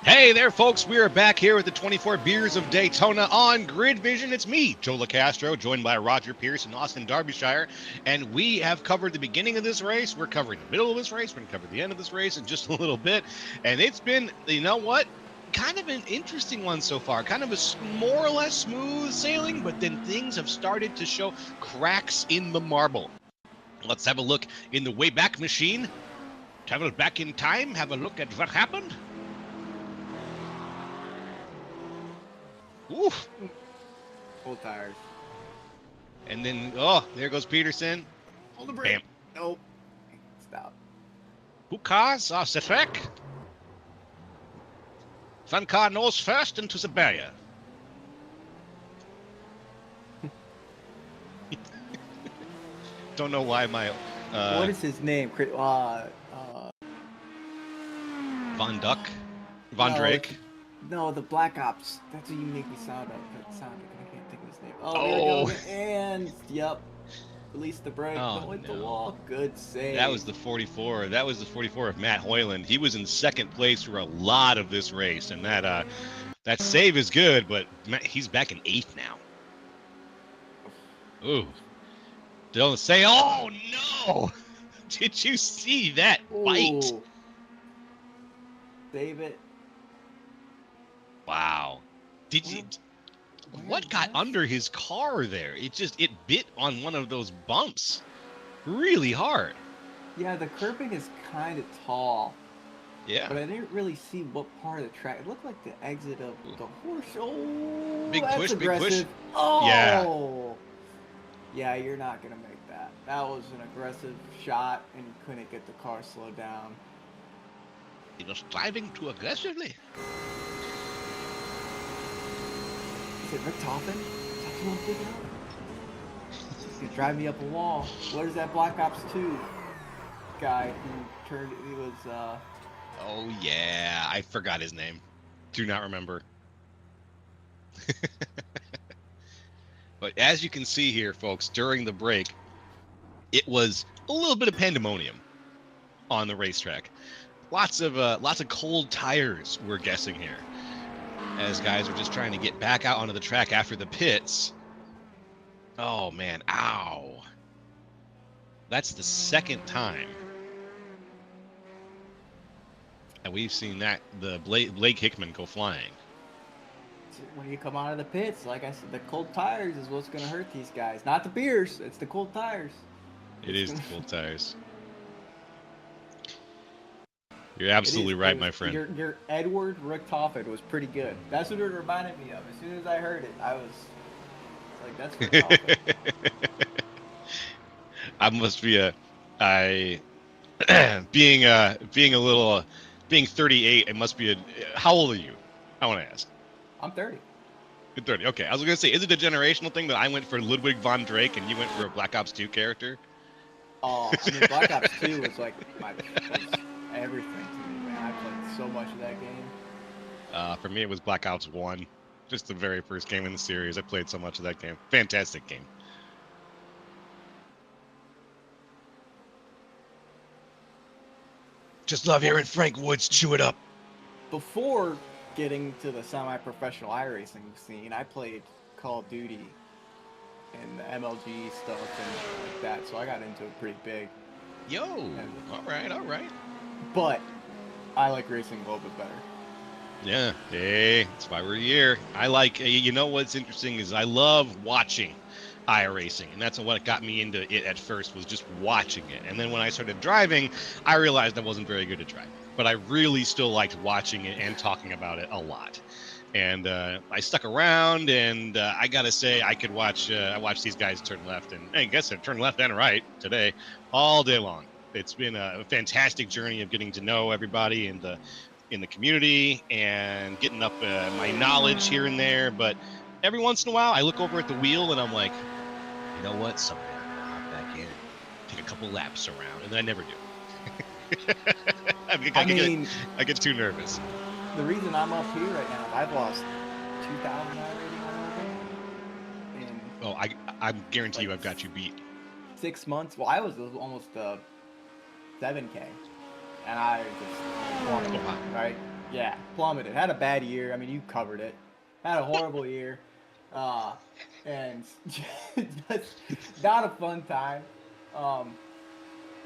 Hey there, folks. We are back here with the 24 Beers of Daytona on Grid Vision. It's me, Joe LaCastro, joined by Roger Pierce and Austin Derbyshire. And we have covered the beginning of this race. We're covering the middle of this race. We're going to cover the end of this race in just a little bit. And it's been, you know what? Kind of an interesting one so far. Kind of a more or less smooth sailing, but then things have started to show cracks in the marble. Let's have a look in the Wayback Machine. Travel back in time, have a look at what happened. Oof. Full tires. And then, oh, there goes Peterson. Hold the brake. Bam. Nope. Stop. Hookahs are the track. One car nose first into the barrier. Don't know why my... what is his name? Von Duck? Von Drake? No, the Black Ops. That's what you make me sound of. I can't think of his name. Oh, Oh. there we go. And, yep. Release the brake. Oh, Don't hit the no. wall. Good save. That was the 44. That was the 44 of Matt Hoyland. He was in second place for a lot of this race, and that save is good, but he's back in 8th now. Ooh. Don't say, oh, no. Did you see that bite? Ooh. Save it. Wow. What got under his car there? It bit on one of those bumps really hard. Yeah, the curbing is kind of tall. Yeah. But I didn't really see what part of the track. It looked like the exit of the horse. Oh, Big that's push, aggressive. big push. Oh. Yeah, you're not going to make that. That was an aggressive shot, and you couldn't get the car slowed down. He was driving too aggressively. Is it Rick Toppin? Is that who I'm thinking of? He's going to drive me up a wall. What is that Black Ops 2 guy who turned, he was, Oh, yeah. I forgot his name. Do not remember. But as you can see here, folks, during the break, it was a little bit of pandemonium on the racetrack. Lots of cold tires, we're guessing here, as guys were just trying to get back out onto the track after the pits. Oh, man. Ow. That's the second time. And we've seen that, the Blake Hickman go flying. When you come out of the pits, like I said, the cold tires is what's going to hurt these guys. Not the beers, it's the cold tires. It is the cold tires. You're absolutely right, my friend. Your Edward Richtofen was pretty good. That's what it reminded me of. As soon as I heard it, I was like, that's Richtofen. I must be being 38, it must be how old are you? I want to ask. I'm 30. You're 30. Okay, I was going to say, is it a generational thing that I went for Ludwig von Drake and you went for a Black Ops 2 character? Oh, I mean, Black Ops 2 was like was everything to me, man. I played so much of that game. For me, it was Black Ops 1. Just the very first game in the series. I played so much of that game. Fantastic game. Just love hearing Frank Woods chew it up. Before getting to the semi-professional iRacing scene, I played Call of Duty and the MLG stuff and like that, so I got into it pretty big. Yo, all right. But I like racing a little bit better. Yeah, hey, that's why we're here. I like, you know what's interesting is I love watching iRacing, and that's what got me into it at first, was just watching it. And then when I started driving, I realized I wasn't very good at driving, but I really still liked watching it and talking about it a lot. And I stuck around, and I gotta say, I could watch. I watched these guys turn left, and I guess they turn left and right today, all day long. It's been a fantastic journey of getting to know everybody in the community and getting up my knowledge here and there. But every once in a while, I look over at the wheel and I'm like, you know what? Someday I'll hop back in, take a couple laps around, and then I never do. I get too nervous. The reason I'm up here right now is I've lost 2,000 iRating in Oh, I guarantee you I've got you beat. 6 months. Well, I was almost 7K, and I just plummeted, right? Yeah, plummeted. Had a bad year. I mean, you covered it. Had a horrible year, and just not a fun time.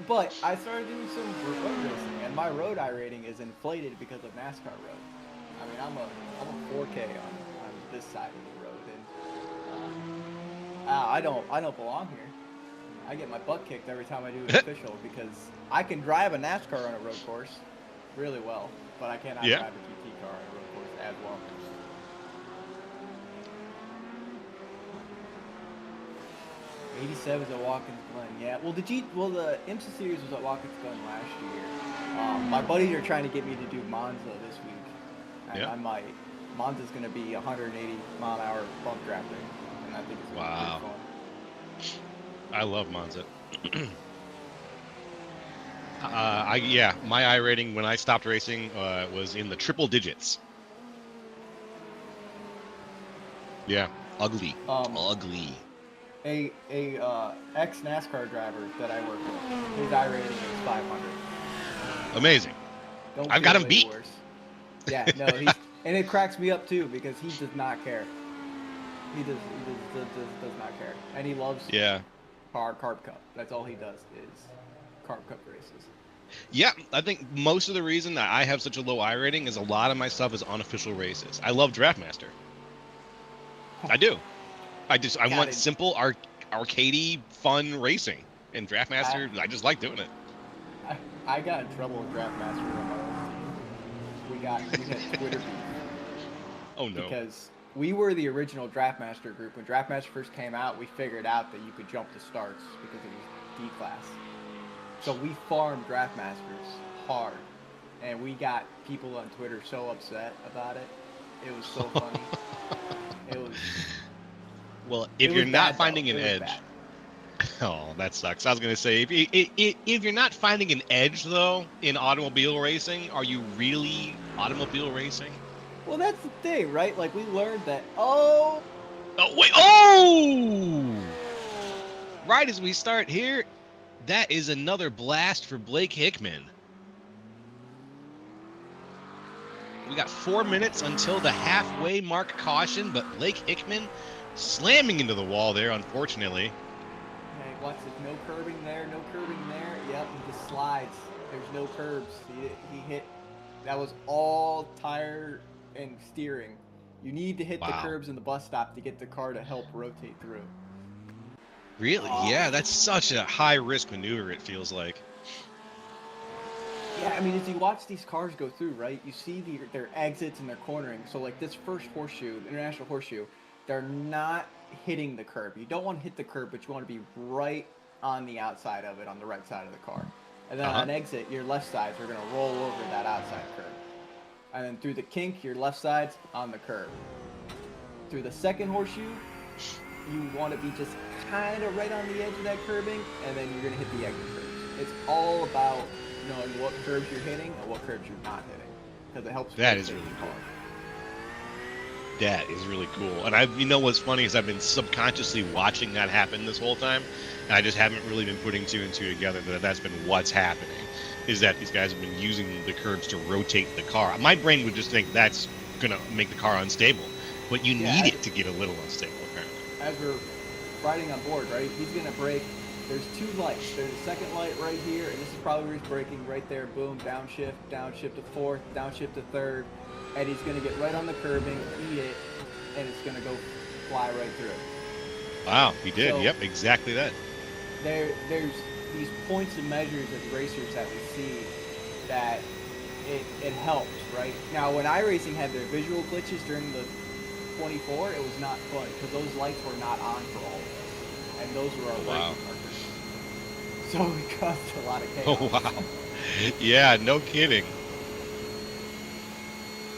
But I started doing some road racing, and my road iRating is inflated because of NASCAR road. I mean, I'm a 4K on this side of the road, and I don't belong here. I get my butt kicked every time I do an official because I can drive a NASCAR on a road course really well, but I cannot drive a GT car on a road course as well. '87 is at Watkins Glen, yeah. Well, the IMSA series was at Watkins Glen last year. My buddies are trying to get me to do Monza this week, and I might. Monza's going to be 180 mile an hour bump drafting, and I think it's going to be pretty fun. I love Monza. My iRating when I stopped racing was in the triple digits. Yeah, ugly. ex NASCAR driver that I work with, his I rating is 500. Amazing. Don't I've feel got him any beat. worse. Yeah, no, he's and it cracks me up too because he does not care. He does not care, and he loves Yeah. Carb Cup. That's all he does is Carb Cup races. Yeah, I think most of the reason that I have such a low I rating is a lot of my stuff is unofficial races. I love Draftmaster. I do. I Got want it. simple arcadey fun racing. And Draftmaster, I just like doing it. I got in trouble with Draftmaster on my old team. We had Twitter beef Oh no. because we were the original Draftmaster group. When Draftmaster first came out, we figured out that you could jump the starts because it was D class. So we farmed Draftmasters hard, and we got people on Twitter so upset about it. It was so funny. It was. Well, It if was you're not bad, finding though. an It was edge, bad. oh, that sucks. I was gonna say if you're not finding an edge though in automobile racing, are you really automobile racing? Well, that's the thing, right? Like we learned that. Oh, Oh wait! Oh! Right as we start here, that is another blast for Blake Hickman. We got 4 minutes until the halfway mark caution, but Blake Hickman slamming into the wall there, unfortunately. hey, watch this. No curbing there. No curbing there. Yep, he just slides. There's no curbs. He hit. That was all tire and steering. You need to hit the Wow. curbs in the bus stop to get the car to help rotate through. Really? Yeah, that's such a high risk maneuver, it feels like. Yeah, I mean, as you watch these cars go through, right, you see their exits and their cornering. So, like this first horseshoe, the International Horseshoe, they're not hitting the curb. You don't want to hit the curb, but you want to be right on the outside of it, on the right side of the car. And then on exit, your left sides are going to roll over that outside curb. And then through the kink, your left side's on the curb. Through the second horseshoe, you want to be just kind of right on the edge of that curbing, and then you're going to hit the exit curbs. It's all about knowing what curves you're hitting and what curves you're not hitting, because it helps. That is really cool. That is really cool. And you know what's funny is I've been subconsciously watching that happen this whole time, and I just haven't really been putting two and two together that that's been what's happening. Is that these guys have been using the curbs to rotate the car. My brain would just think that's gonna make the car unstable, but you need it to get a little unstable apparently. As we're riding on board, right, he's going to brake. There's two lights. There's a second light right here, and this is probably where he's braking right there. Boom, downshift to fourth, downshift to third, and he's going to get right on the curbing, eat it, and it's going to go fly right through. Wow, he did. So, yep, exactly that. There's these points and measures as racers that we see that it helps, right? Now, when iRacing had their visual glitches during the 24, it was not fun because those lights were not on for all of us, and those were our braking markers. So it caused a lot of chaos. Oh wow. Yeah, no kidding.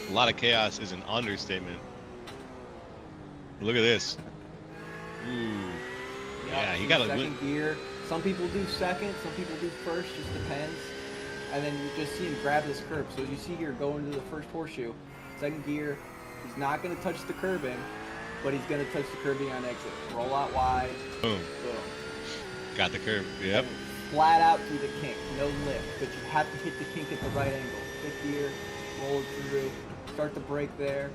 A lot of chaos is an understatement. Look at this. Ooh. Yeah, he got a second gear. Some people do second, some people do first, just depends. And then you just see him grab this curb. So as you see here, go into the first horseshoe, second gear. He's not going to touch the curbing, but he's going to touch the curbing on exit. Roll out wide. Boom. Boom. Got the curve. Yep. Flat out through the kink, no lift, but you have to hit the kink at the right angle. Fifth gear, roll it through, start the brake there.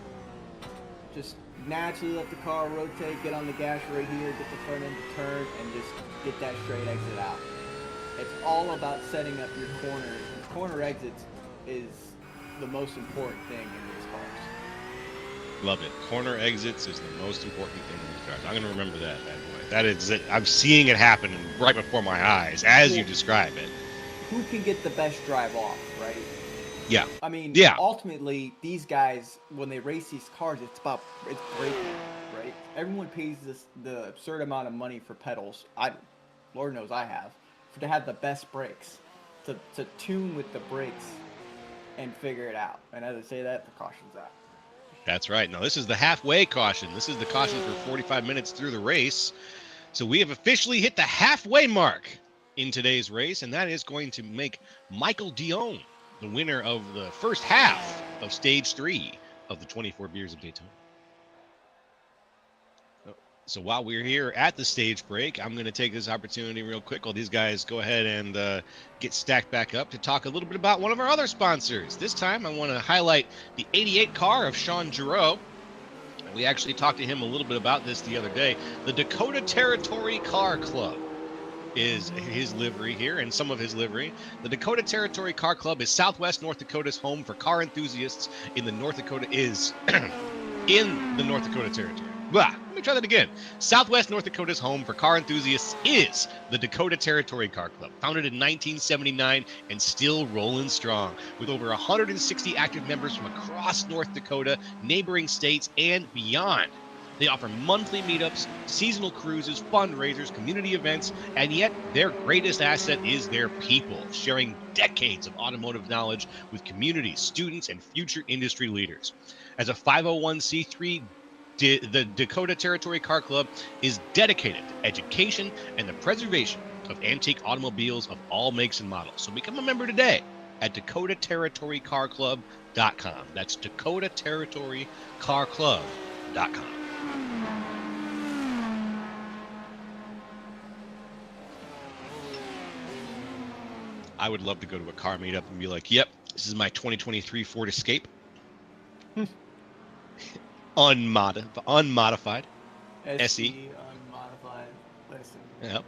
Just naturally let the car rotate, get on the gas right here, get the front end to turn, and just get that straight exit out. It's all about setting up your corner. Corner exits is the most important thing in these cars. Love it. Corner exits is the most important thing in these cars. I'm going to remember that, bad boy. That is it. I'm seeing it happen right before my eyes as you describe it. Who can get the best drive off, right? Yeah. I mean, Yeah. ultimately, these guys, when they race these cars, it's braking, right? Everyone pays the absurd amount of money for pedals. Lord knows I have, to have the best brakes, to tune with the brakes and figure it out. And as I say that, the caution's out. That's right. Now, this is the halfway caution. This is the caution for 45 minutes through the race. So we have officially hit the halfway mark in today's race, and that is going to make Michael Dion the winner of the first half of Stage 3 of the 24 Beers of Daytona. So while we're here at the stage break, I'm going to take this opportunity real quick while these guys go ahead and get stacked back up to talk a little bit about one of our other sponsors. This time, I want to highlight the 88 car of Sean Giroux. We actually talked to him a little bit about this the other day. The Dakota Territory Car Club is his livery here, and some of his livery. The Dakota Territory Car Club is Southwest North Dakota's home for car enthusiasts in the North Dakota Territory. Blah, let me try that again. Southwest North Dakota's home for car enthusiasts is the Dakota Territory Car Club, founded in 1979 and still rolling strong, with over 160 active members from across North Dakota, neighboring states, and beyond. They offer monthly meetups, seasonal cruises, fundraisers, community events, and yet their greatest asset is their people, sharing decades of automotive knowledge with communities, students, and future industry leaders. As a 501c3, the Dakota Territory Car Club is dedicated to education and the preservation of antique automobiles of all makes and models. So become a member today at DakotaTerritoryCarClub.com. That's DakotaTerritoryCarClub.com. I would love to go to a car meetup and be like, yep, this is my 2023 Ford Escape. Unmodified. SE. Unmodified. Listen. Yep.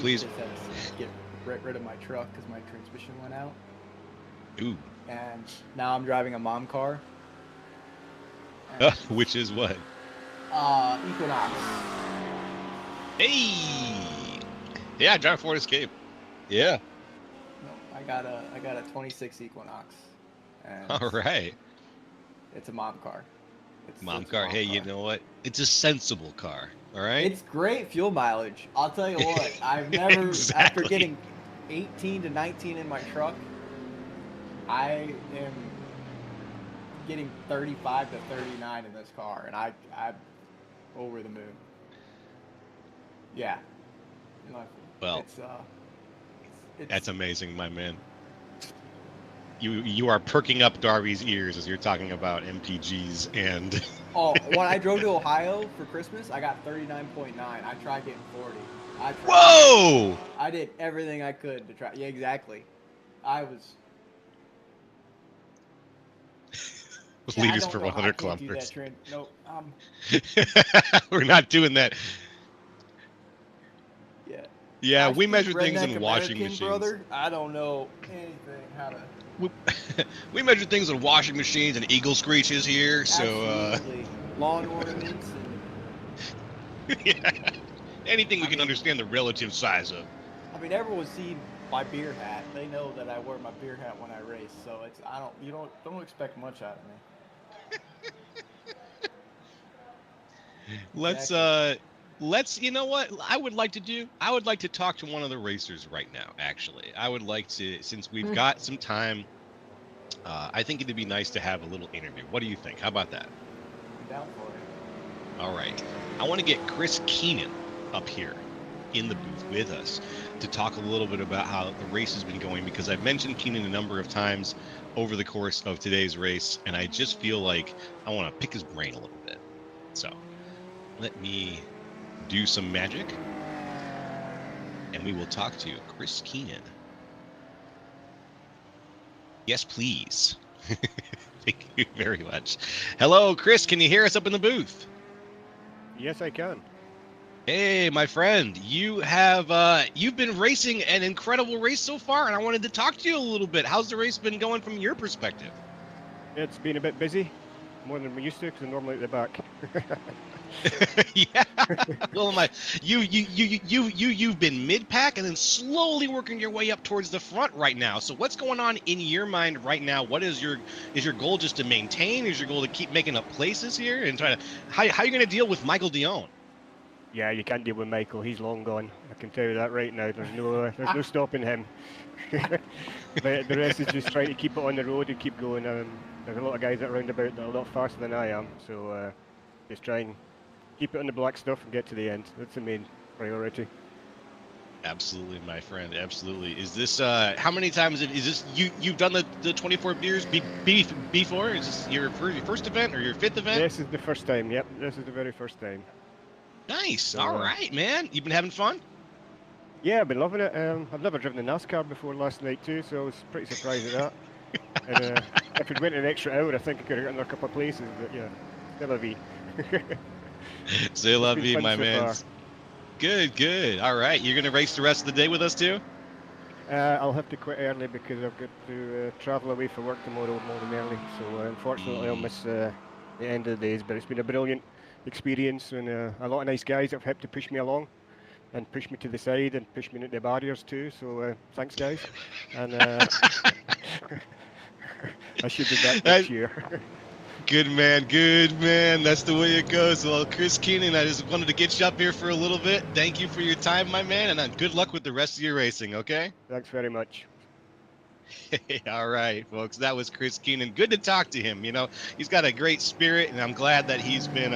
Please. Just had to get rid of my truck because my transmission went out. Ooh. And now I'm driving a mom car. Which is what? Equinox. Hey. Yeah, I drive a Ford Escape. Yeah. No, I got a 26 Equinox. And all right. It's a mom car. It's car. Mom Hey, car. you know what? It's a sensible car. All right. It's great fuel mileage. I'll tell you what. I've never, Exactly. after getting 18 to 19 in my truck, I am getting 35 to 39 in this car, and I'm over the moon. Yeah. Well, it's that's amazing, my man. You are perking up Darby's ears as you're talking about MPGs and. Oh, when I drove to Ohio for Christmas, I got 39.9. I tried getting 40. Whoa! I did everything I could to try. Yeah, exactly. I was. Leave us for 100 kilometers. Nope. We're not doing that. Yeah. Yeah, we measure things in redneck washing American, machines. Brother, I don't know anything how to. We measure things in washing machines and eagle screeches here. Absolutely. Lawn ornaments and. Yeah. Anything we can understand the relative size of. I mean, everyone's seen my beer hat. They know that I wear my beer hat when I race, so it's don't expect much out of me. Let's you know what I would like to do? I would like to talk to one of the racers right now, actually. I would like to, since we've got some time, I think it'd be nice to have a little interview. What do you think? How about that? I'm down for it. All right. I want to get Chris Keenan up here in the booth with us to talk a little bit about how the race has been going, because I've mentioned Keenan a number of times over the course of today's race, and I just feel like I want to pick his brain a little bit. So let me do some magic, and we will talk to Chris Keenan. Yes, please. Thank you very much. Hello, Chris. Can you hear us up in the booth? Yes, I can. Hey, my friend. You have you've been racing an incredible race so far, and I wanted to talk to you a little bit. How's the race been going from your perspective? It's been a bit busy, more than we used to, because I'm normally at the back. Yeah. Well, you've been mid-pack and then slowly working your way up towards the front right now. So what's going on in your mind right now? What is your goal, just to maintain? Is your goal to keep making up places here and try to how are you going to deal with Michael Dion? Yeah, you can't deal with Michael. He's long gone. I can tell you that right now. There's no stopping him. But the rest is just trying to keep it on the road and keep going. There's a lot of guys that round about that are a lot faster than I am. So just try and keep it on the black stuff and get to the end. That's the main priority. Absolutely, my friend. Absolutely. Is this how many times is this you've done the 24 beers before? Is this your first event or your fifth event? This is the first time. Yep, this is the very first time. Nice. So, All right, man. You've been having fun? Yeah, I've been loving it. I've never driven a NASCAR before last night too, so I was pretty surprised at that. And if it went an extra hour, I think I could have gotten there a couple of places. But yeah, still a V. Say la vie, fun my so man. far. Good, good. All right. You're gonna race the rest of the day with us too? I'll have to quit early because I've got to travel away for work tomorrow morning early. So unfortunately, I'll miss the end of the days. But it's been a brilliant experience, and a lot of nice guys have helped to push me along and push me to the side and push me into the barriers too. So thanks, guys. And I should be back next year. Good man, good man. That's the way it goes. Well, Chris Keenan, I just wanted to get you up here for a little bit. Thank you for your time, my man, and good luck with the rest of your racing, okay? Thanks very much. All right, folks. That was Chris Keenan. Good to talk to him. You know, he's got a great spirit, and I'm glad that he's been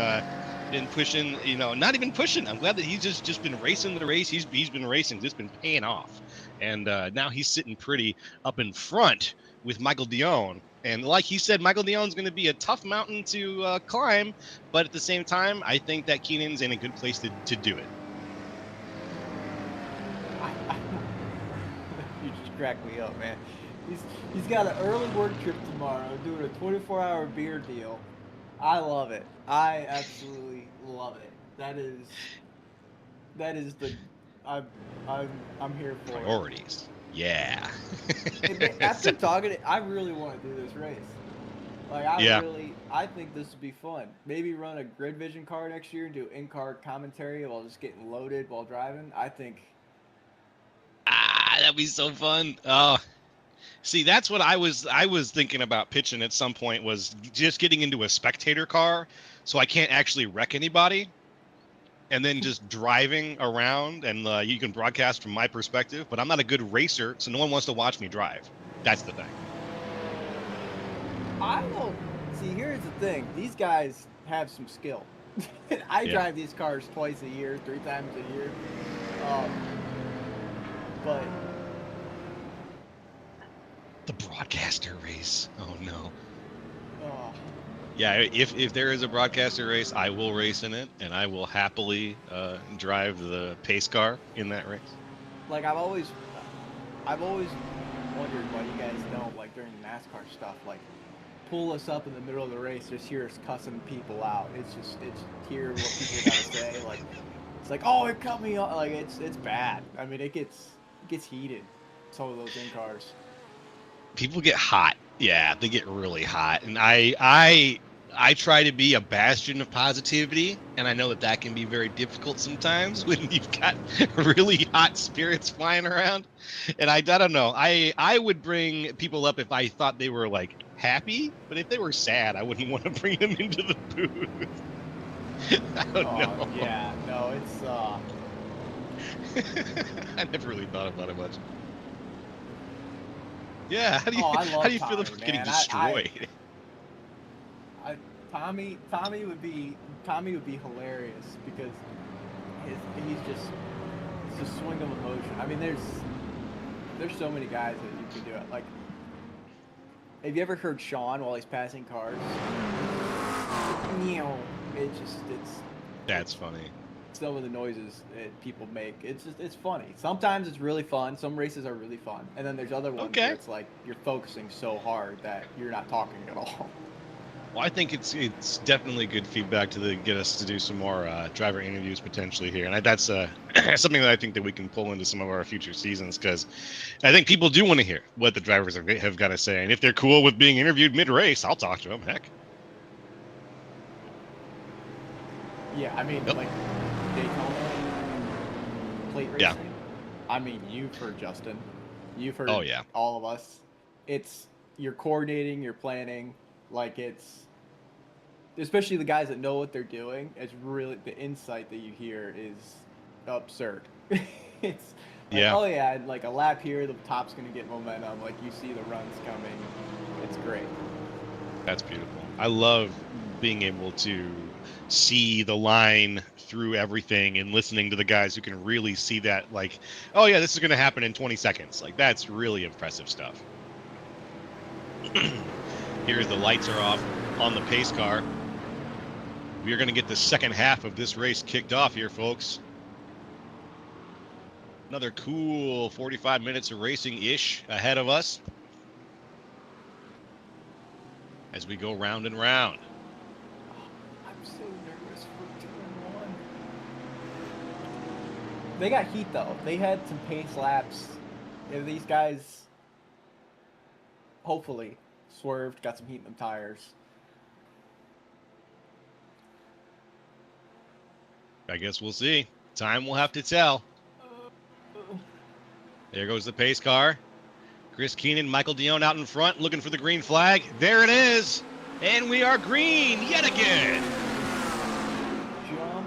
pushing. You know, not even pushing. I'm glad that he's just been racing the race. He's been racing. It's been paying off, and now he's sitting pretty up in front with Michael Dion. And like he said, Michael Dion's going to be a tough mountain to climb, but at the same time, I think that Keenan's in a good place to do it. You just crack me up, man. He's got an early work trip tomorrow, doing a 24-hour beer deal. I love it. I absolutely love it. That is the I'm here for Priorities. it. Yeah. After talking, I really want to do this race. Like I think this would be fun. Maybe run a Grid Vision car next year and do in-car commentary while just getting loaded while driving. I think. That'd be so fun. Oh. See, that's what I was thinking about pitching at some point, was just getting into a spectator car so I can't actually wreck anybody, and then just driving around, and you can broadcast from my perspective, but I'm not a good racer, so no one wants to watch me drive. That's the thing. I don't see. Here's the thing: these guys have some skill. I drive these cars twice a year, 3 times a year, but. The broadcaster race. Oh no. Oh. Yeah, if there is a broadcaster race, I will race in it, and I will happily drive the pace car in that race. Like I've always wondered why you guys don't, like during the NASCAR stuff, like pull us up in the middle of the race, just hear us cussing people out. It's hear what people gotta say. Like it's like, oh, it cut me off. Like it's bad. I mean, it gets heated. Some of those in cars. People get hot. Yeah, they get really hot, and I try to be a bastion of positivity, and I know that can be very difficult sometimes when you've got really hot spirits flying around. And I don't know. I would bring people up if I thought they were like happy, but if they were sad, I wouldn't want to bring them into the booth. I don't know. Yeah, no, it's I never really thought about it much. Yeah, how do you feel Tommy, about getting man. destroyed? Tommy would be hilarious because he's just it's a swing of emotion. I mean, there's so many guys that you can do it. Like, have you ever heard Sean while he's passing cars? That's funny. Some of the noises that people make, it's funny. Sometimes it's really fun. Some races are really fun, and then there's other ones where it's like you're focusing so hard that you're not talking at all. Well, I think it's definitely good feedback to get us to do some more driver interviews potentially here, and that's something that I think that we can pull into some of our future seasons, because I think people do want to hear what the drivers have got to say, and if they're cool with being interviewed mid-race, I'll talk to them. Heck. Yeah, I mean, like Daytona plate racing. Yeah. I mean, you've heard Justin. You've heard all of us. You're coordinating, you're planning. Like especially the guys that know what they're doing. It's really, the insight that you hear is absurd. It's like, oh yeah, and like a lap here, the top's gonna get momentum. Like you see the runs coming. It's great. That's beautiful. I love being able to see the line through everything and listening to the guys who can really see that, like, oh yeah, this is going to happen in 20 seconds. Like, that's really impressive stuff. Here's the lights are off on the pace car. We are going to get the second half of this race kicked off here, folks. Another cool 45 minutes of racing-ish ahead of us as we go round and round. I'm so nervous for 2-1. They got heat though. They had some pace laps. Yeah, these guys hopefully swerved, got some heat in them tires. I guess we'll see. Time will have to tell. There goes the pace car. Chris Keenan, Michael Dion out in front, looking for the green flag. There it is. And we are green yet again. Jump.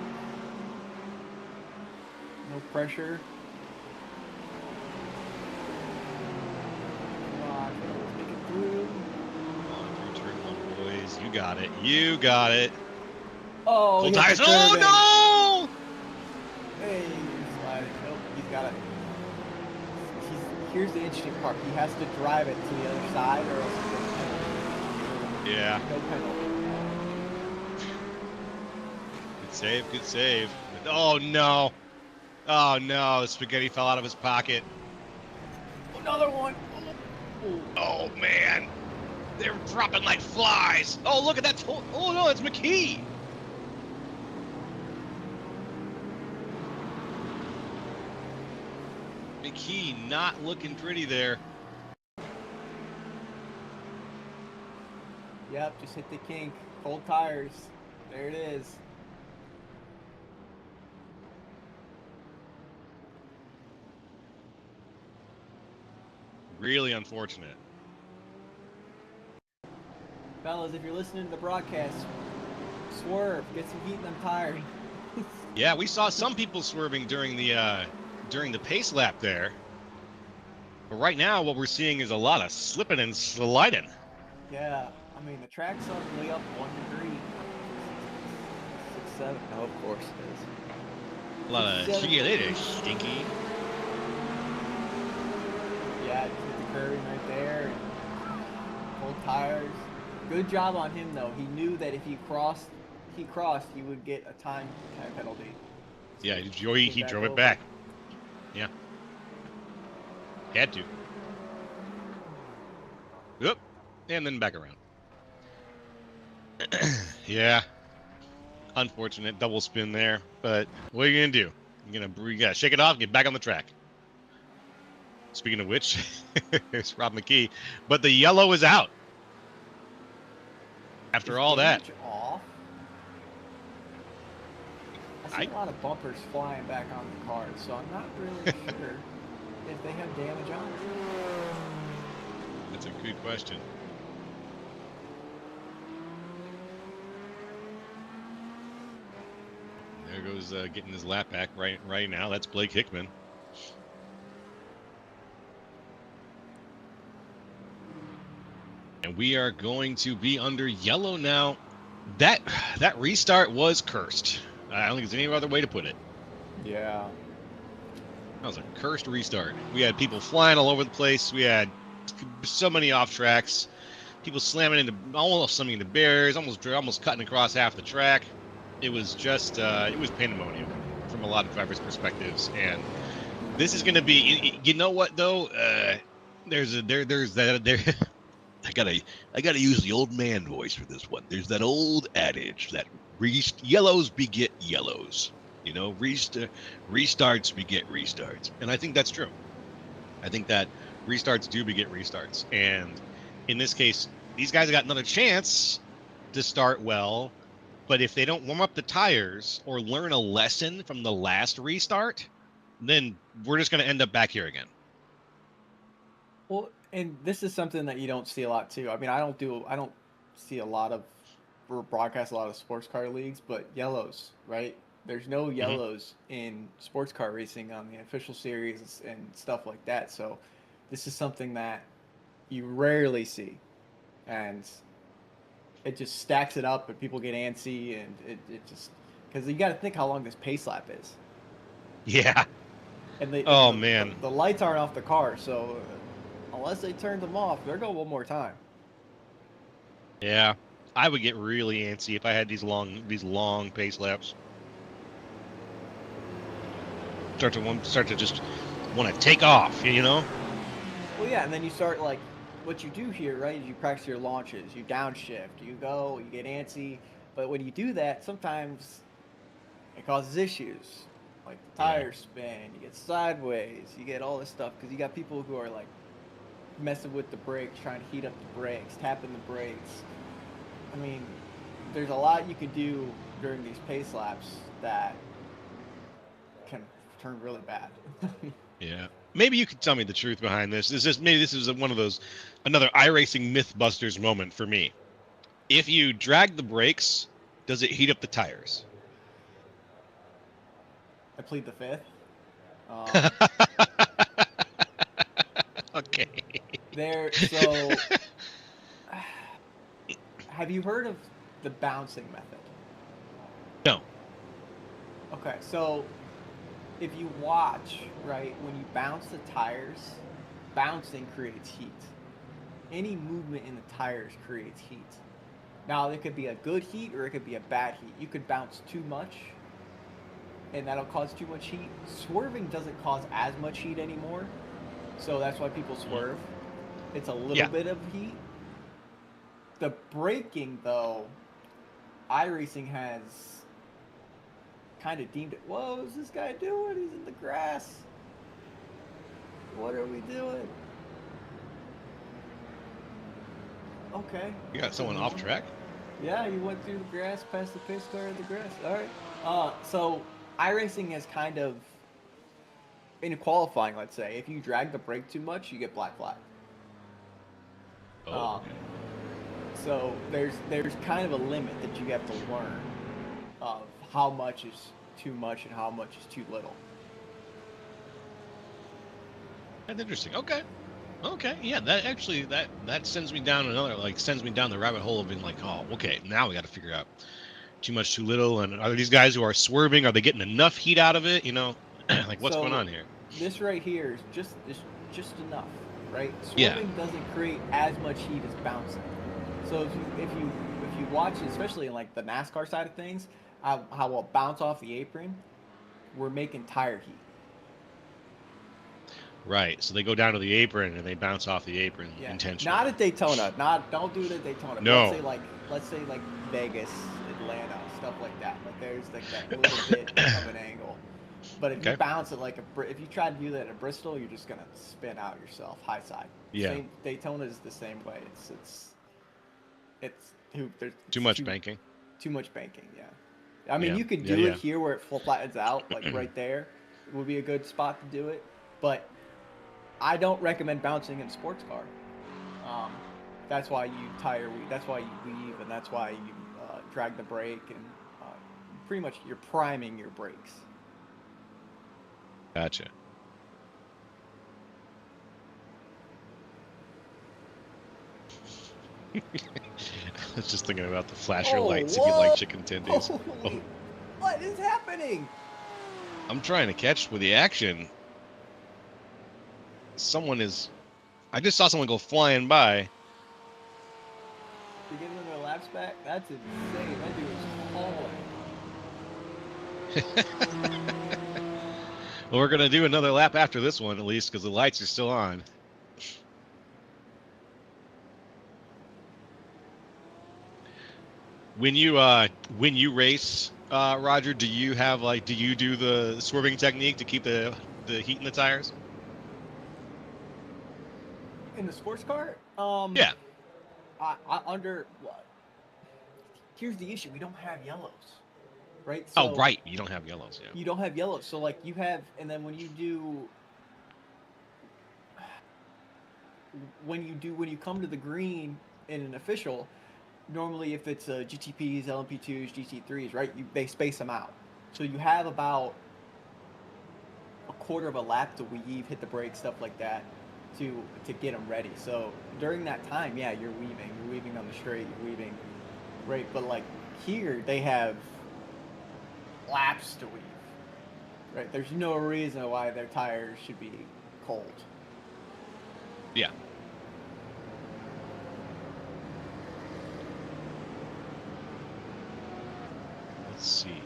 No pressure. Come on, let's make it through. Come on, through turn one, boys. You got it. You got it. Oh, Full he hit tires. the Oh, curb no! Hey, he's sliding. Nope, he's got it. Here's the interesting part. He has to drive it to the other side or else he gets penalty. Yeah. No penalty. Good save, good save. Oh, no. Oh, no. Spaghetti fell out of his pocket. Another one. Oh, man. They're dropping like flies. Oh, look at that. Oh, no, it's McKee. McKee not looking pretty there. Yep, just hit the kink. Cold tires. There it is. Really unfortunate. Fellas, if you're listening to the broadcast, swerve. Get some heat in them tires. Yeah, we saw some people swerving during the pace lap there. But right now, what we're seeing is a lot of slipping and sliding. Yeah, I mean, the track's only up 1 degree. 6, 7. No, of course it is. A lot of see you later, stinky. Yeah, just hit the curving right there. Cold tires. Good job on him, though. He knew that if he crossed, he would get a time penalty. So Yeah, he drove it back. Yeah. Had to. Yep. And then back around. Yeah. Unfortunate double spin there, but what are you gonna do? You gotta shake it off and get back on the track. Speaking of which, there's Rob McKee, but the yellow is out. After all that, Off? I see a lot of bumpers flying back on the cars, so I'm not really sure if they have damage on it. that's a good question. There goes getting his lap back right now. That's Blake Hickman. And we are going to be under yellow now. That restart was cursed. I don't think there's any other way to put it. Yeah. That was a cursed restart. We had people flying all over the place. We had so many off tracks. People almost slamming into barriers, almost cutting across half the track. It was just it was pandemonium from a lot of drivers' perspectives. And this is going to be, you know what though? There's that. I gotta use the old man voice for this one. There's that old adage that yellows beget yellows. You know, restarts beget restarts, and I think that's true. I think that restarts do beget restarts, and in this case, these guys got another chance to start well, but if they don't warm up the tires or learn a lesson from the last restart, then we're just going to end up back here again. Well, and this is something that you don't see a lot too. I mean, I don't see a lot of broadcast a lot of sports car leagues, but yellows, right? There's no yellows in sports car racing on the official series and stuff like that. So this is something that you rarely see. And it just stacks it up, and people get antsy, and it just because you got to think how long this pace lap is, Yeah. and they Oh, and man. the lights aren't off the car, so unless they turn them off, they're going one more time. Yeah. I would get really antsy if I had these long pace laps. Start to just want to take off, you know? Well, yeah, and then you start like what you do here, right? Is you practice your launches, you downshift, you go, you get antsy, but when you do that, sometimes it causes issues, like the Yeah. tires spin, you get sideways, you get all this stuff because you got people who are like messing with the brakes, trying to heat up the brakes, tapping the brakes. I mean, there's a lot you can do during these pace laps that can turn really bad. Yeah. Maybe you could tell me the truth behind this. Maybe this is one of those another iRacing Mythbusters moment for me. If you drag the brakes, does it heat up the tires? I plead the fifth. Okay. So have you heard of the bouncing method? No. Okay, so if you watch, right, when you bounce the tires, bouncing creates heat. Any movement in the tires creates heat. Now, it could be a good heat or it could be a bad heat. You could bounce too much, and that'll cause too much heat. Swerving doesn't cause as much heat anymore, so that's why people swerve. It's a little bit of heat. The braking, though, iRacing has kind of deemed it. Whoa, what's this guy doing? He's in the grass. What are we doing? Okay. You got someone off track? Yeah, you went through the grass, past the pace car in the grass. All right. So iRacing has kind of, in qualifying, let's say, if you drag the brake too much, you get black flag. Oh, okay. So there's kind of a limit that you have to learn of how much is too much and how much is too little. That's interesting. Okay. Yeah, that actually that sends me down the rabbit hole of being like, oh, okay, now we got to figure out too much, too little, and are these guys who are swerving, are they getting enough heat out of it? You know, like what's going on here? This right here is just enough, right? Yeah. Swerving doesn't create as much heat as bouncing. So if you watch, especially in like the NASCAR side of things, how we'll bounce off the apron, we're making tire heat. Right. So they go down to the apron and they bounce off the apron intentionally. Not at Daytona. Don't do it at Daytona. No. Let's say like Vegas, Atlanta, stuff like that. Like there's like that little bit of an angle. But if you bounce it if you try to do that at Bristol, you're just gonna spin out yourself high side. Yeah. Daytona is the same way. There's too much banking. Too much banking. Yeah. I mean, you could do it here where it flattens out, like right there. It would be a good spot to do it, but I don't recommend bouncing in a sports car. That's why you that's why you weave, and that's why you drag the brake, and pretty much you're priming your brakes. Gotcha. I was just thinking about the flasher lights if you like chicken tendies. Oh. What is happening? I'm trying to catch with the action. I just saw someone go flying by. You getting their laps back? That's insane. That dude was hauling. Well, we're going to do another lap after this one, at least, because the lights are still on. When you race, Roger, do you do the swerving technique to keep the heat in the tires? In the sports car? Yeah. Here's the issue. We don't have yellows, right? So, right. You don't have yellows. Yeah. You don't have yellows. So like you have, and then when you come to the green in an official, normally if it's GTPs, LMP2s, GT3s, right? They space them out. So you have about a quarter of a lap to weave, hit the brake, stuff like that, to get them ready. So during that time, yeah, you're weaving on the straight, you're weaving right? But like here, they have laps to weave, right? There's no reason why their tires should be cold. Yeah. Let's see here.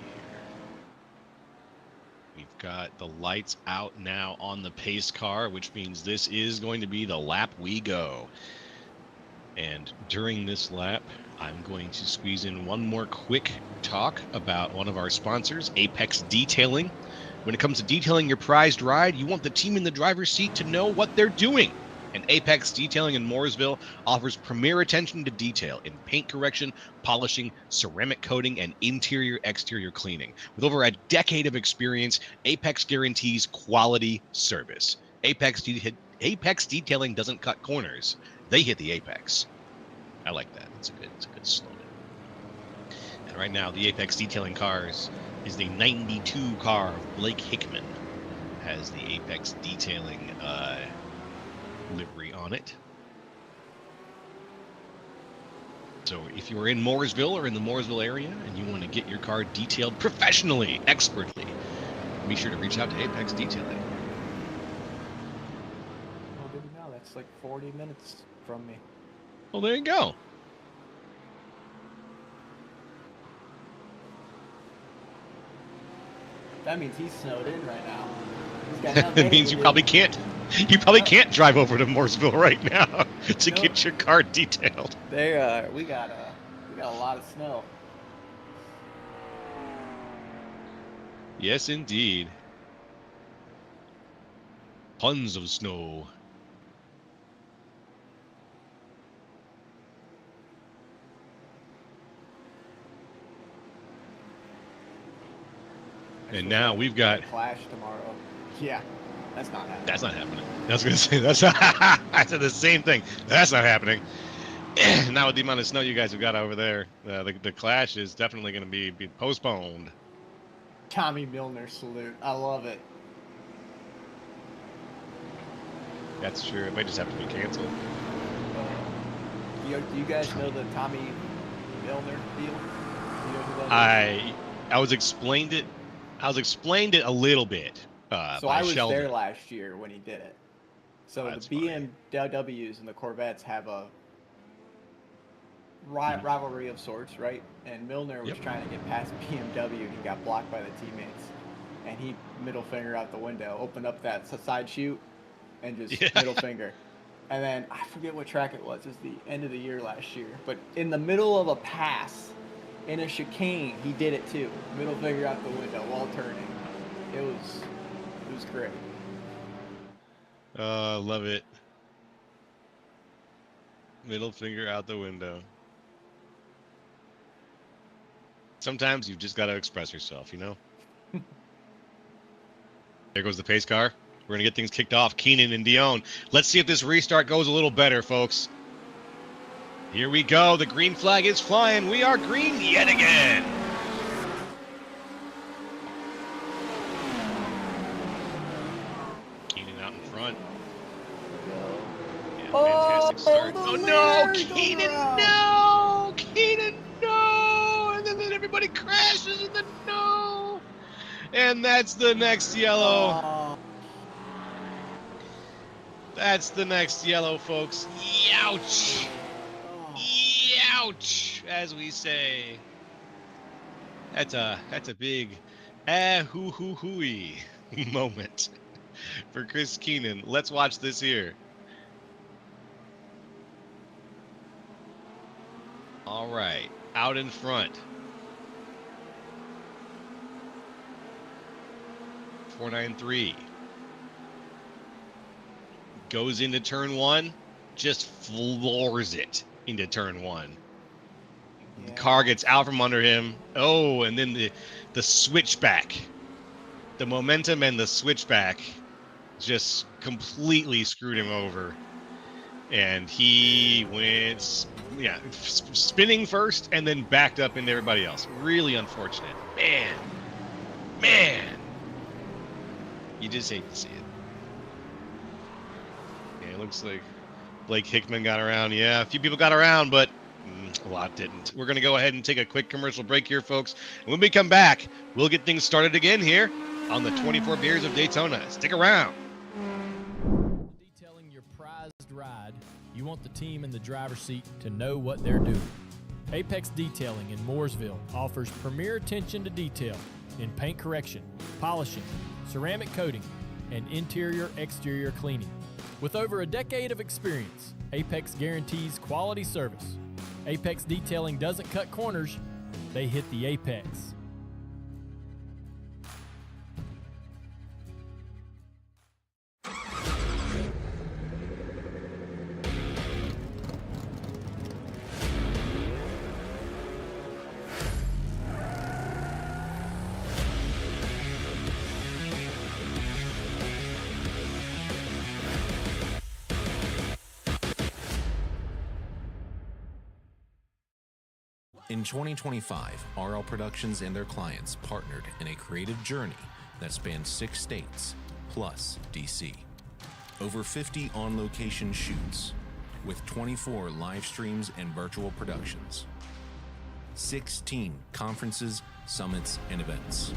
We've got the lights out now on the pace car, which means this is going to be the lap we go. And during this lap, I'm going to squeeze in one more quick talk about one of our sponsors, Apex Detailing. When it comes to detailing your prized ride, you want the team in the driver's seat to know what they're doing. And Apex Detailing in Mooresville offers premier attention to detail in paint correction, polishing, ceramic coating, and interior-exterior cleaning. With over a decade of experience, Apex guarantees quality service. Apex Detailing doesn't cut corners. They hit the apex. I like that. It's a good slogan. And right now, the Apex Detailing cars is the 92 car of Blake Hickman. Has the Apex Detailing livery on it. So if you're in Mooresville or in the Mooresville area and you want to get your car detailed professionally, expertly, be sure to reach out to Apex Detailing. Oh, good to know. That's like 40 minutes from me. Well, there you go. That means he's snowed in right now. He's got nothing That means to you do. probably can't. You probably can't drive over to Mooresville right now to Nope. get your car detailed. There, we got a lot of snow. Yes, indeed. Tons of snow. And now we've got. Clash tomorrow. Yeah, that's not happening. That's not happening. I was gonna say that's. I said the same thing. That's not happening. Now with the amount of snow you guys have got over there, the clash is definitely going to be postponed. Tommy Milner salute. I love it. That's true. It might just have to be canceled. Do you guys know the Tommy Milner deal? You know who that is? I was explained it. I was explained it a little bit. So by I was Sheldon. there last year when he did it. So That's the funny. BMWs and the Corvettes have a rivalry of sorts, right? And Milner was Yep. trying to get past BMW and he got blocked by the teammates. And he middle finger out the window, opened up that side chute, and just middle finger. And then I forget what track it was. It was the end of the year last year. But in the middle of a pass, in a chicane, he did it too. Middle finger out the window while turning. It was great. Love it. Middle finger out the window. Sometimes you've just got to express yourself, you know? There goes the pace car. We're going to get things kicked off. Keenan and Dion. Let's see if this restart goes a little better, folks. Here we go. The green flag is flying. We are green yet again. Keenan out in front. Yeah, fantastic start. Oh, no! Keenan, no! Keenan, no! And then everybody crashes in the no! And that's the next yellow. That's the next yellow, folks. Youch! Youch, as we say. That's a big hoo-hoo-hooey moment for Chris Keenan. Let's watch this here. All right, out in front. 493. Goes into turn one, just floors it into turn one. The car gets out from under him. Oh, and then the switchback. The momentum and the switchback just completely screwed him over. And he went, spinning first and then backed up into everybody else. Really unfortunate. Man. You just hate to see it. Yeah, it looks like Blake Hickman got around. Yeah, a few people got around, but A lot didn't. We're going to go ahead and take a quick commercial break here, folks. And when we come back, we'll get things started again here on the 24 Beers of Daytona. Stick around. Detailing your prized ride, you want the team in the driver's seat to know what they're doing. Apex Detailing in Mooresville offers premier attention to detail in paint correction, polishing, ceramic coating, and interior-exterior cleaning. With over a decade of experience, Apex guarantees quality service. Apex Detailing doesn't cut corners, they hit the apex. In 2025, RL Productions and their clients partnered in a creative journey that spans 6 states, plus DC. Over 50 on-location shoots, with 24 live streams and virtual productions. 16 conferences, summits, and events,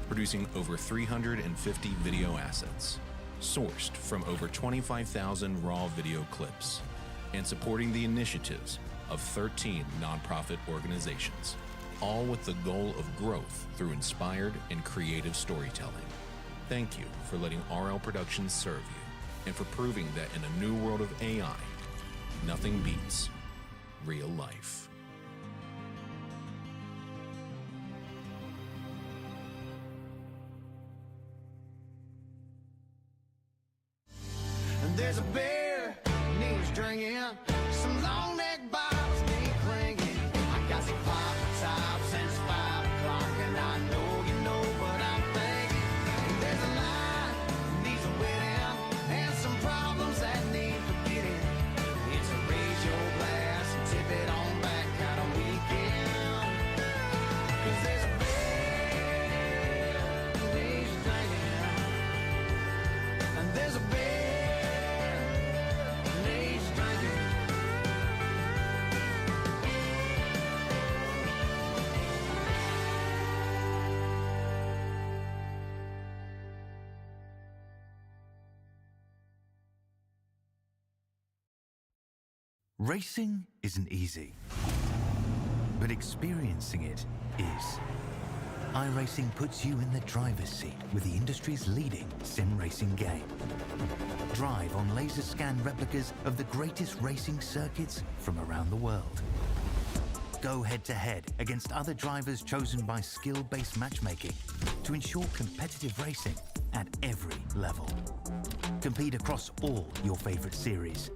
producing over 350 video assets, sourced from over 25,000 raw video clips, and supporting the initiatives of 13 nonprofit organizations, all with the goal of growth through inspired and creative storytelling. Thank you for letting RL Productions serve you and for proving that in a new world of AI, nothing beats real life. And there's a bear needs drinking, some long neck bottles need clinging. I got some pop top since 5 o'clock, and I know you know what I'm thinking. And there's a line that needs a wedding, and some problems that need forgetting. It's a raise your glass and tip it on back kind of weekend. 'Cause there's a bear who needs drinking, and there's a bear. Racing isn't easy, but experiencing it is. iRacing puts you in the driver's seat with the industry's leading sim racing game. Drive on laser scan replicas of the greatest racing circuits from around the world. Go head to head against other drivers chosen by skill-based matchmaking to ensure competitive racing at every level. Compete across all your favorite series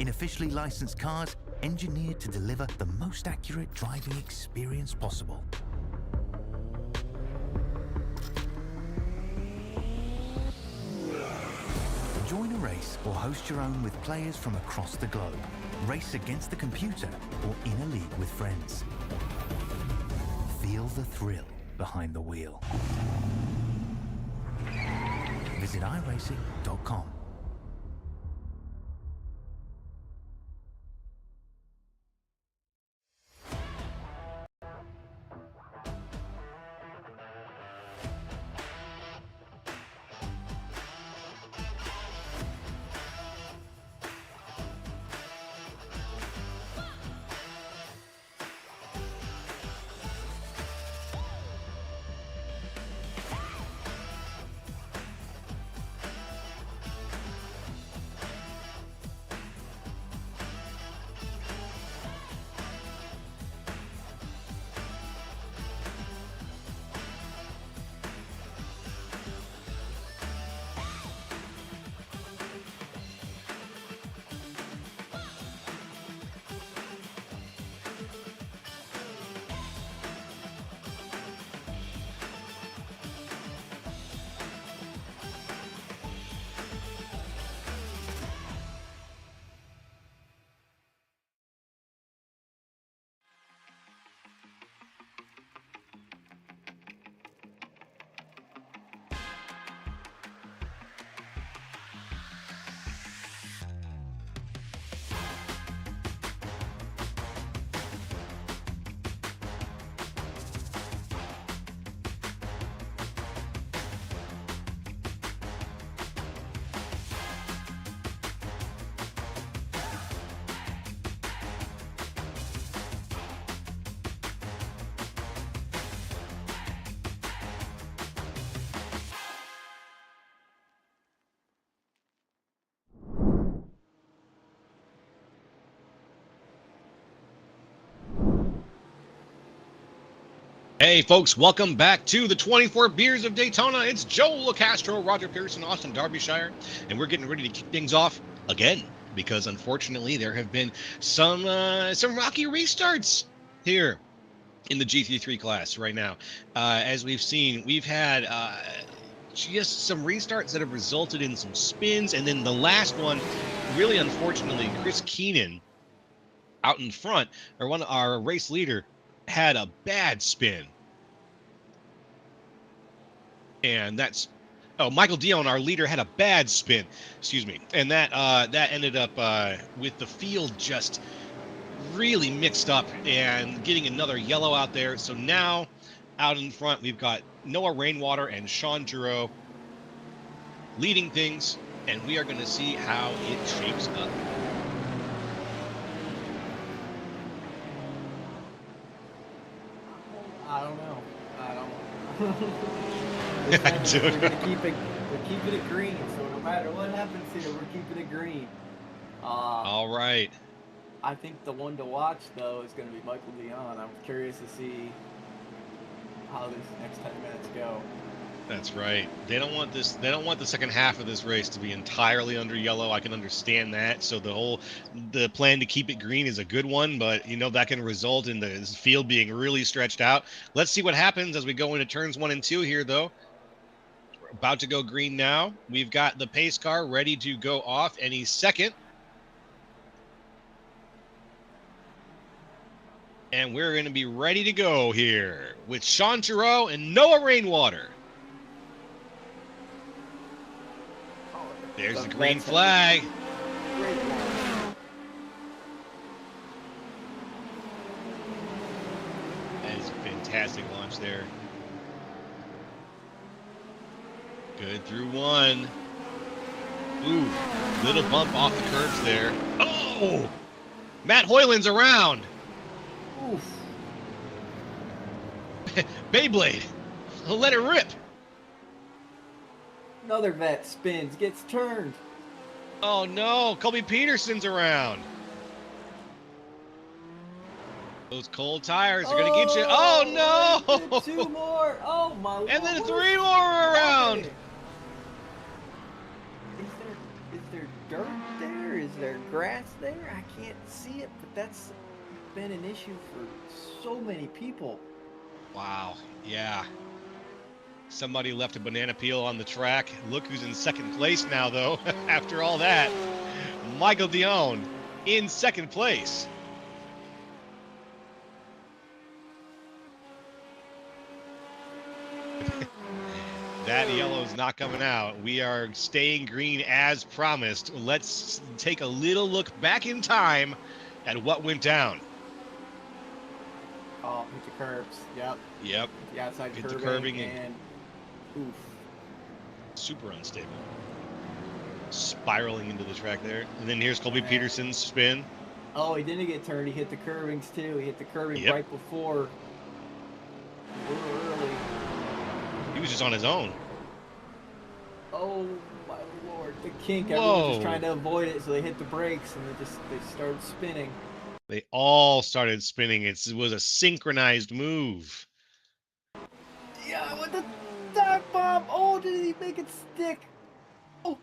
in officially licensed cars engineered to deliver the most accurate driving experience possible. Join a race or host your own with players from across the globe. Race against the computer or in a league with friends. Feel the thrill behind the wheel. Visit iRacing.com. Hey, folks, welcome back to the 24 Beers of Daytona. It's Joe LaCastro, Roger Pearson, Austin Derbyshire, and we're getting ready to kick things off again because, unfortunately, there have been some rocky restarts here in the GT3 class right now. As we've seen, we've had just some restarts that have resulted in some spins, and then the last one, really unfortunately, Chris Keenan out in front, or our race leader, had a bad spin. And that's Michael Dion, our leader, had a bad spin, excuse me, and that ended up with the field just really mixed up and getting another yellow out there. So now out in front we've got Noah Rainwater and Sean Giroux leading things, and we are going to see how it shapes up. I don't know. I don't. I do. We're keeping it green. So no matter what happens here, we're keeping it green. All right. I think the one to watch though is going to be Michael Dion. I'm curious to see how this next 10 minutes go. That's right. They don't want this. They don't want the second half of this race to be entirely under yellow. I can understand that. So the plan to keep it green is a good one, but you know that can result in the field being really stretched out. Let's see what happens as we go into turns 1 and 2 here, though. We're about to go green now. We've got the pace car ready to go off any second. And we're going to be ready to go here with Sean Giroux and Noah Rainwater. There's the green flag. That is a fantastic launch there. Good through one. Ooh, little bump off the curbs there. Oh! Matt Hoyland's around. Oof. Beyblade. Let it rip. Another vet spins, gets turned. Oh no, Colby Peterson's around. Those cold tires are gonna get you. Oh no! Two more. Oh my Lord. And then 3 more are around. Is there dirt there? Is there grass there? I can't see it, but that's been an issue for so many people. Wow. Yeah. Somebody left a banana peel on the track. Look who's in second place now, though, after all that. Michael Dion in second place. That yellow's not coming out. We are staying green as promised. Let's take a little look back in time at what went down. Oh, hit the curbs. Yep. Yep. The outside Hit the curbing, curbing and oof. Super unstable. Spiraling into the track there. And then here's Colby Peterson's spin. Oh, he didn't get turned. He hit the curbings too. He hit the curbing right before. A little early. He was just on his own. Oh my Lord! The kink. Everyone was just trying to avoid it, so they hit the brakes and they started spinning. They all started spinning. It was a synchronized move. Yeah, with the dive bomb. Oh, did he make it stick? Oh!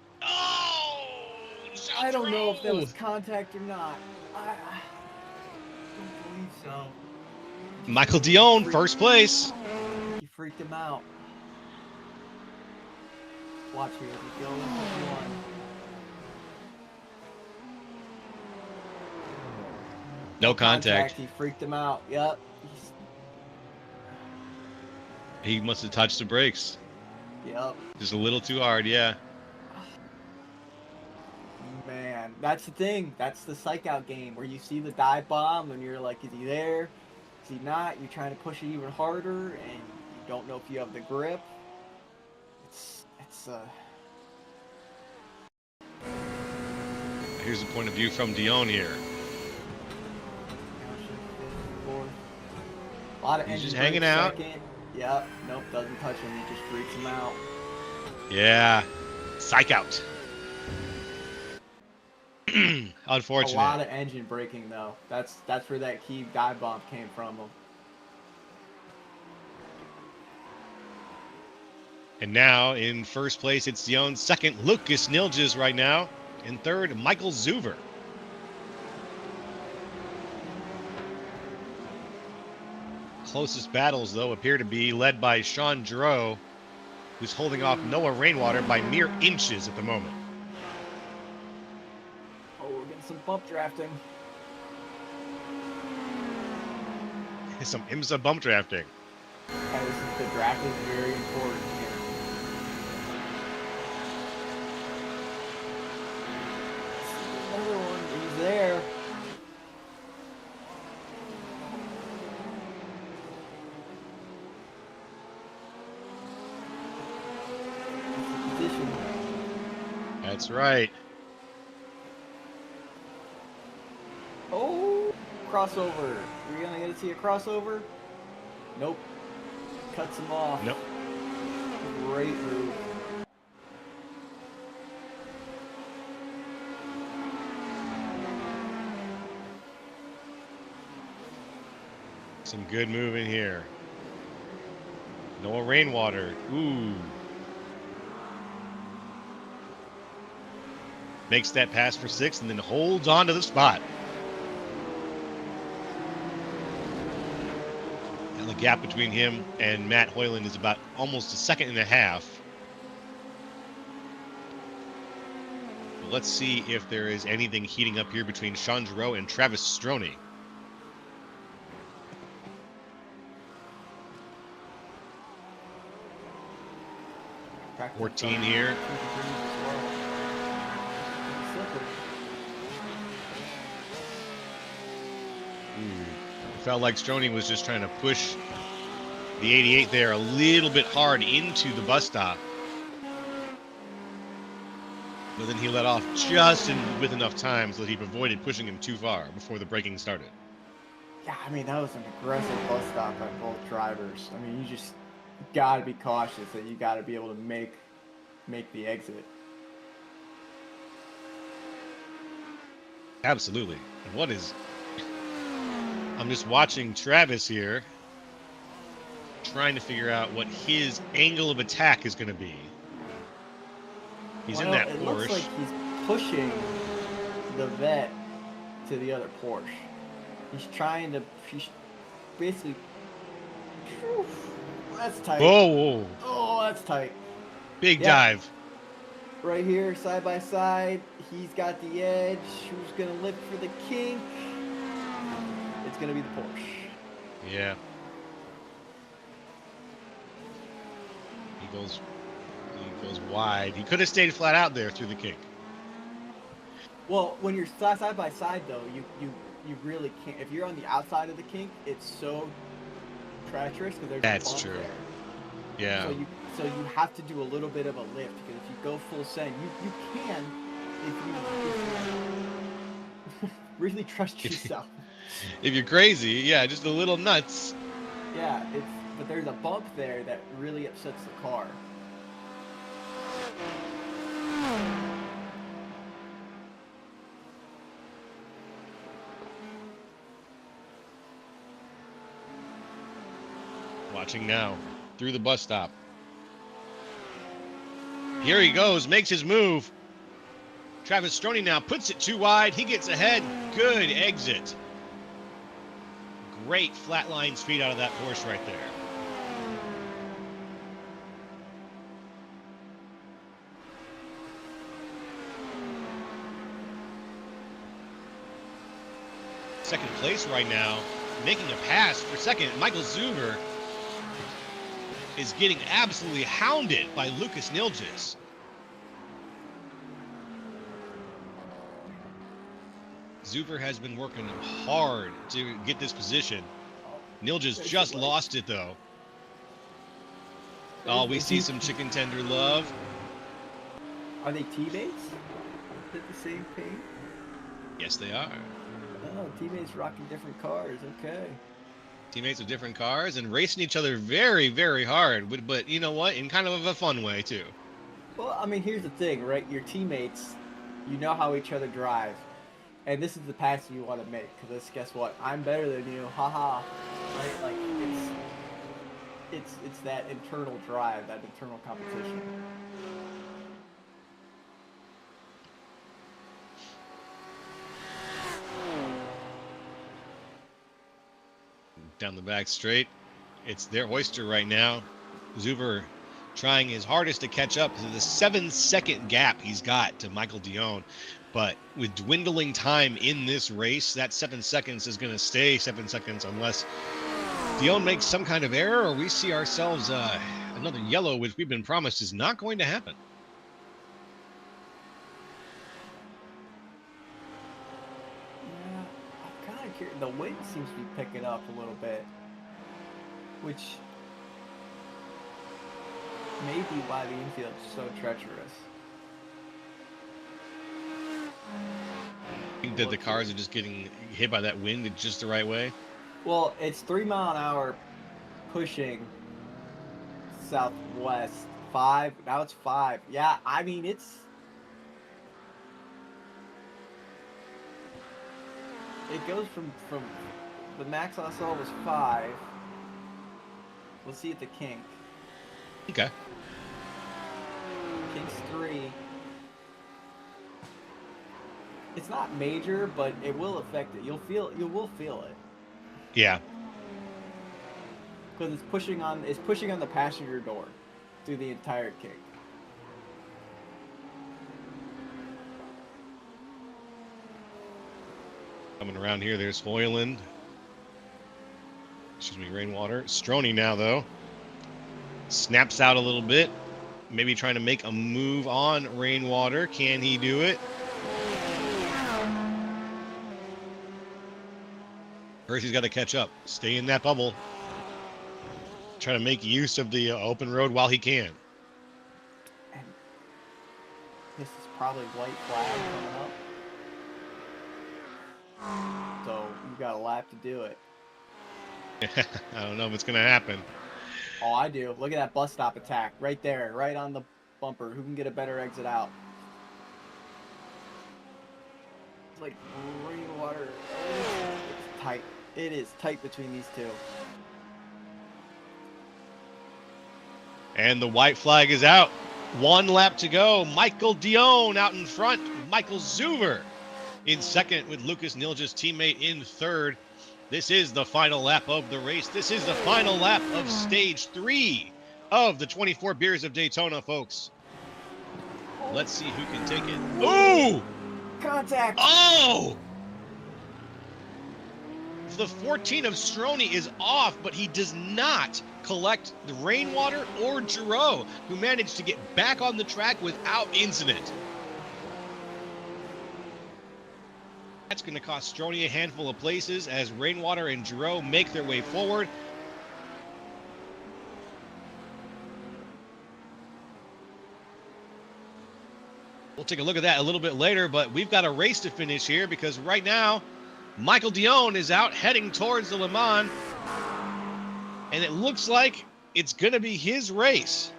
I don't know if that was contact or not. I don't believe so. Michael Dion, first place. He freaked him out. Watch me as we go into one. No contact. He freaked him out. Yep. He must have touched the brakes. Yep. Just a little too hard, yeah. Man, that's the thing. That's the psych out game where you see the dive bomb and you're like, is he there? Is he not? You're trying to push it even harder and you don't know if you have the grip. Here's the point of view from Dion here. A lot of He's engine just hanging brake out. second. Yep. Nope. Doesn't touch him. He just freaks him out. Yeah. Psych out. Unfortunate. A lot of engine braking though. That's where that key dive bomb came from. And now in first place, it's Sion's second, Lucas Nilges right now. In third, Michael Zuver. Closest battles, though, appear to be led by Sean Giroux, who's holding off Noah Rainwater by mere inches at the moment. Oh, we're getting some bump drafting. Some IMSA bump drafting. The draft is very important here. Another one, he's there. Position. That's right. Oh, crossover. We're gonna get to see a crossover? Nope. Cuts him off. Nope. Great move. Some good moving here. Noah Rainwater. Ooh. Makes that pass for 6th and then holds on to the spot. And the gap between him and Matt Hoyland is about almost a second and a half. But let's see if there is anything heating up here between Sean Giroux and Travis Stroney. Practice 14 here. It felt like Stroney was just trying to push the 88 there a little bit hard into the bus stop. But then he let off just with enough time so that he avoided pushing him too far before the braking started. Yeah, I mean, that was an aggressive bus stop by both drivers. I mean, you just got to be cautious that you got to be able to make the exit. Absolutely. And what is... I'm just watching Travis here, trying to figure out what his angle of attack is going to be. He's in that It Porsche. looks like he's pushing the vet to the other Porsche. He's basically... Whew, that's tight. Whoa. Oh, that's tight. Big Yeah. dive. Right here, side by side. He's got the edge. Who's going to lift for the kink? It's going to be the Porsche. Yeah. He goes wide. He could have stayed flat out there through the kink. Well, when you're side by side, though, you really can't. If you're on the outside of the kink, it's so treacherous because there's That's a bump true. there. Yeah. So you have to do a little bit of a lift because if you go full send, you can if you really trust yourself. If you're crazy, yeah, just a little nuts. Yeah, but there's a bump there that really upsets the car. Watching now through the bus stop. Here he goes, makes his move. Travis Stroney now puts it too wide. He gets ahead. Good exit. Great flatline speed out of that Porsche right there. Second place right now, making a pass for second. Michael Zuver is getting absolutely hounded by Lucas Nilges. Zuver has been working hard to get this position. Nilges just lost it, though. Oh, we see some chicken tender love. Are they teammates? At the same paint? Yes, they are. Oh, teammates rocking different cars. Okay. Teammates of different cars and racing each other very, very hard. But you know what? In kind of a fun way, too. Well, I mean, here's the thing, right? Your teammates, you know how each other drive. And this is the pass you want to make. Because guess what? I'm better than you. Haha. Right? Like, it's that internal drive, that internal competition. Down the back straight. It's their oyster right now. Zuber trying his hardest to catch up to the 7-second gap he's got to Michael Dion. But with dwindling time in this race, that 7 seconds is going to stay 7 seconds unless Dion makes some kind of error or we see ourselves another yellow, which we've been promised is not going to happen. Yeah, I'm kind of curious. The wind seems to be picking up a little bit, which may be why the infield is so treacherous. I think that the cars are just getting hit by that wind in just the right way. Well, it's 3 mile an hour pushing southwest. 5. Now it's 5. Yeah, I mean, it's... It goes from the max I saw was 5. We'll see at the kink. Okay. Kink's 3. It's not major, but it will affect it. You will feel it. Yeah. Because it's pushing on the passenger door through the entire kick. Coming around here, there's Hoyland. Excuse me, Rainwater. Stroney now, though. Snaps out a little bit. Maybe trying to make a move on Rainwater. Can he do it? First, he's got to catch up. Stay in that bubble. Try to make use of the open road while he can. And this is probably white flag coming up. So you got a lap to do it. I don't know if it's going to happen. Oh, I do. Look at that bus stop attack right there, right on the bumper. Who can get a better exit out? It's like Rainwater. It's tight. It is tight between these two. And the white flag is out. 1 lap to go. Michael Dion out in front. Michael Zuber in second with Lucas Nilja's teammate in third. This is the final lap of the race. This is the final lap of stage 3 of the 24 Beers of Daytona, folks. Let's see who can take it. Ooh! Contact! Oh! The 14 of Stroney is off, but he does not collect the Rainwater or Giroux, who managed to get back on the track without incident. That's going to cost Stroney a handful of places as Rainwater and Giroux make their way forward. We'll take a look at that a little bit later, but we've got a race to finish here because right now, Michael Dion is out heading towards the Le Mans, and it looks like it's going to be his race.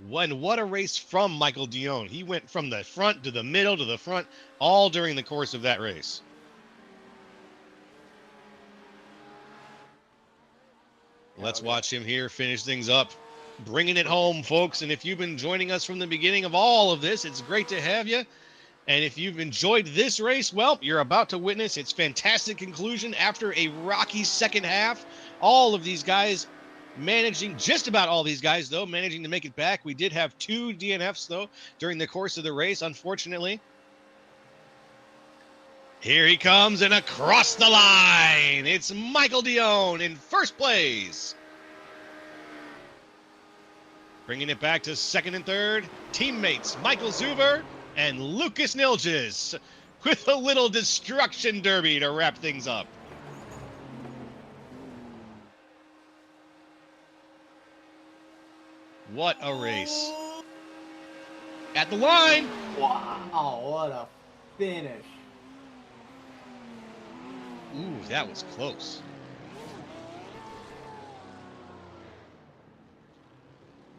What a race from Michael Dion. He went from the front to the middle to the front, all during the course of that race. Let's watch him here finish things up, bringing it home, folks. And if you've been joining us from the beginning of all of this, it's great to have you. And if you've enjoyed this race, well, you're about to witness its fantastic conclusion after a rocky second half. All of these guys managing, just about all these guys, though, managing to make it back. We did have 2 DNFs, though, during the course of the race, unfortunately. Here he comes and across the line. It's Michael Dion in first place. Bringing it back to second and third, teammates Michael Zuber and Lucas Niljas with a little destruction derby to wrap things up. What a race. At the line. Wow, what a finish. Ooh, that was close.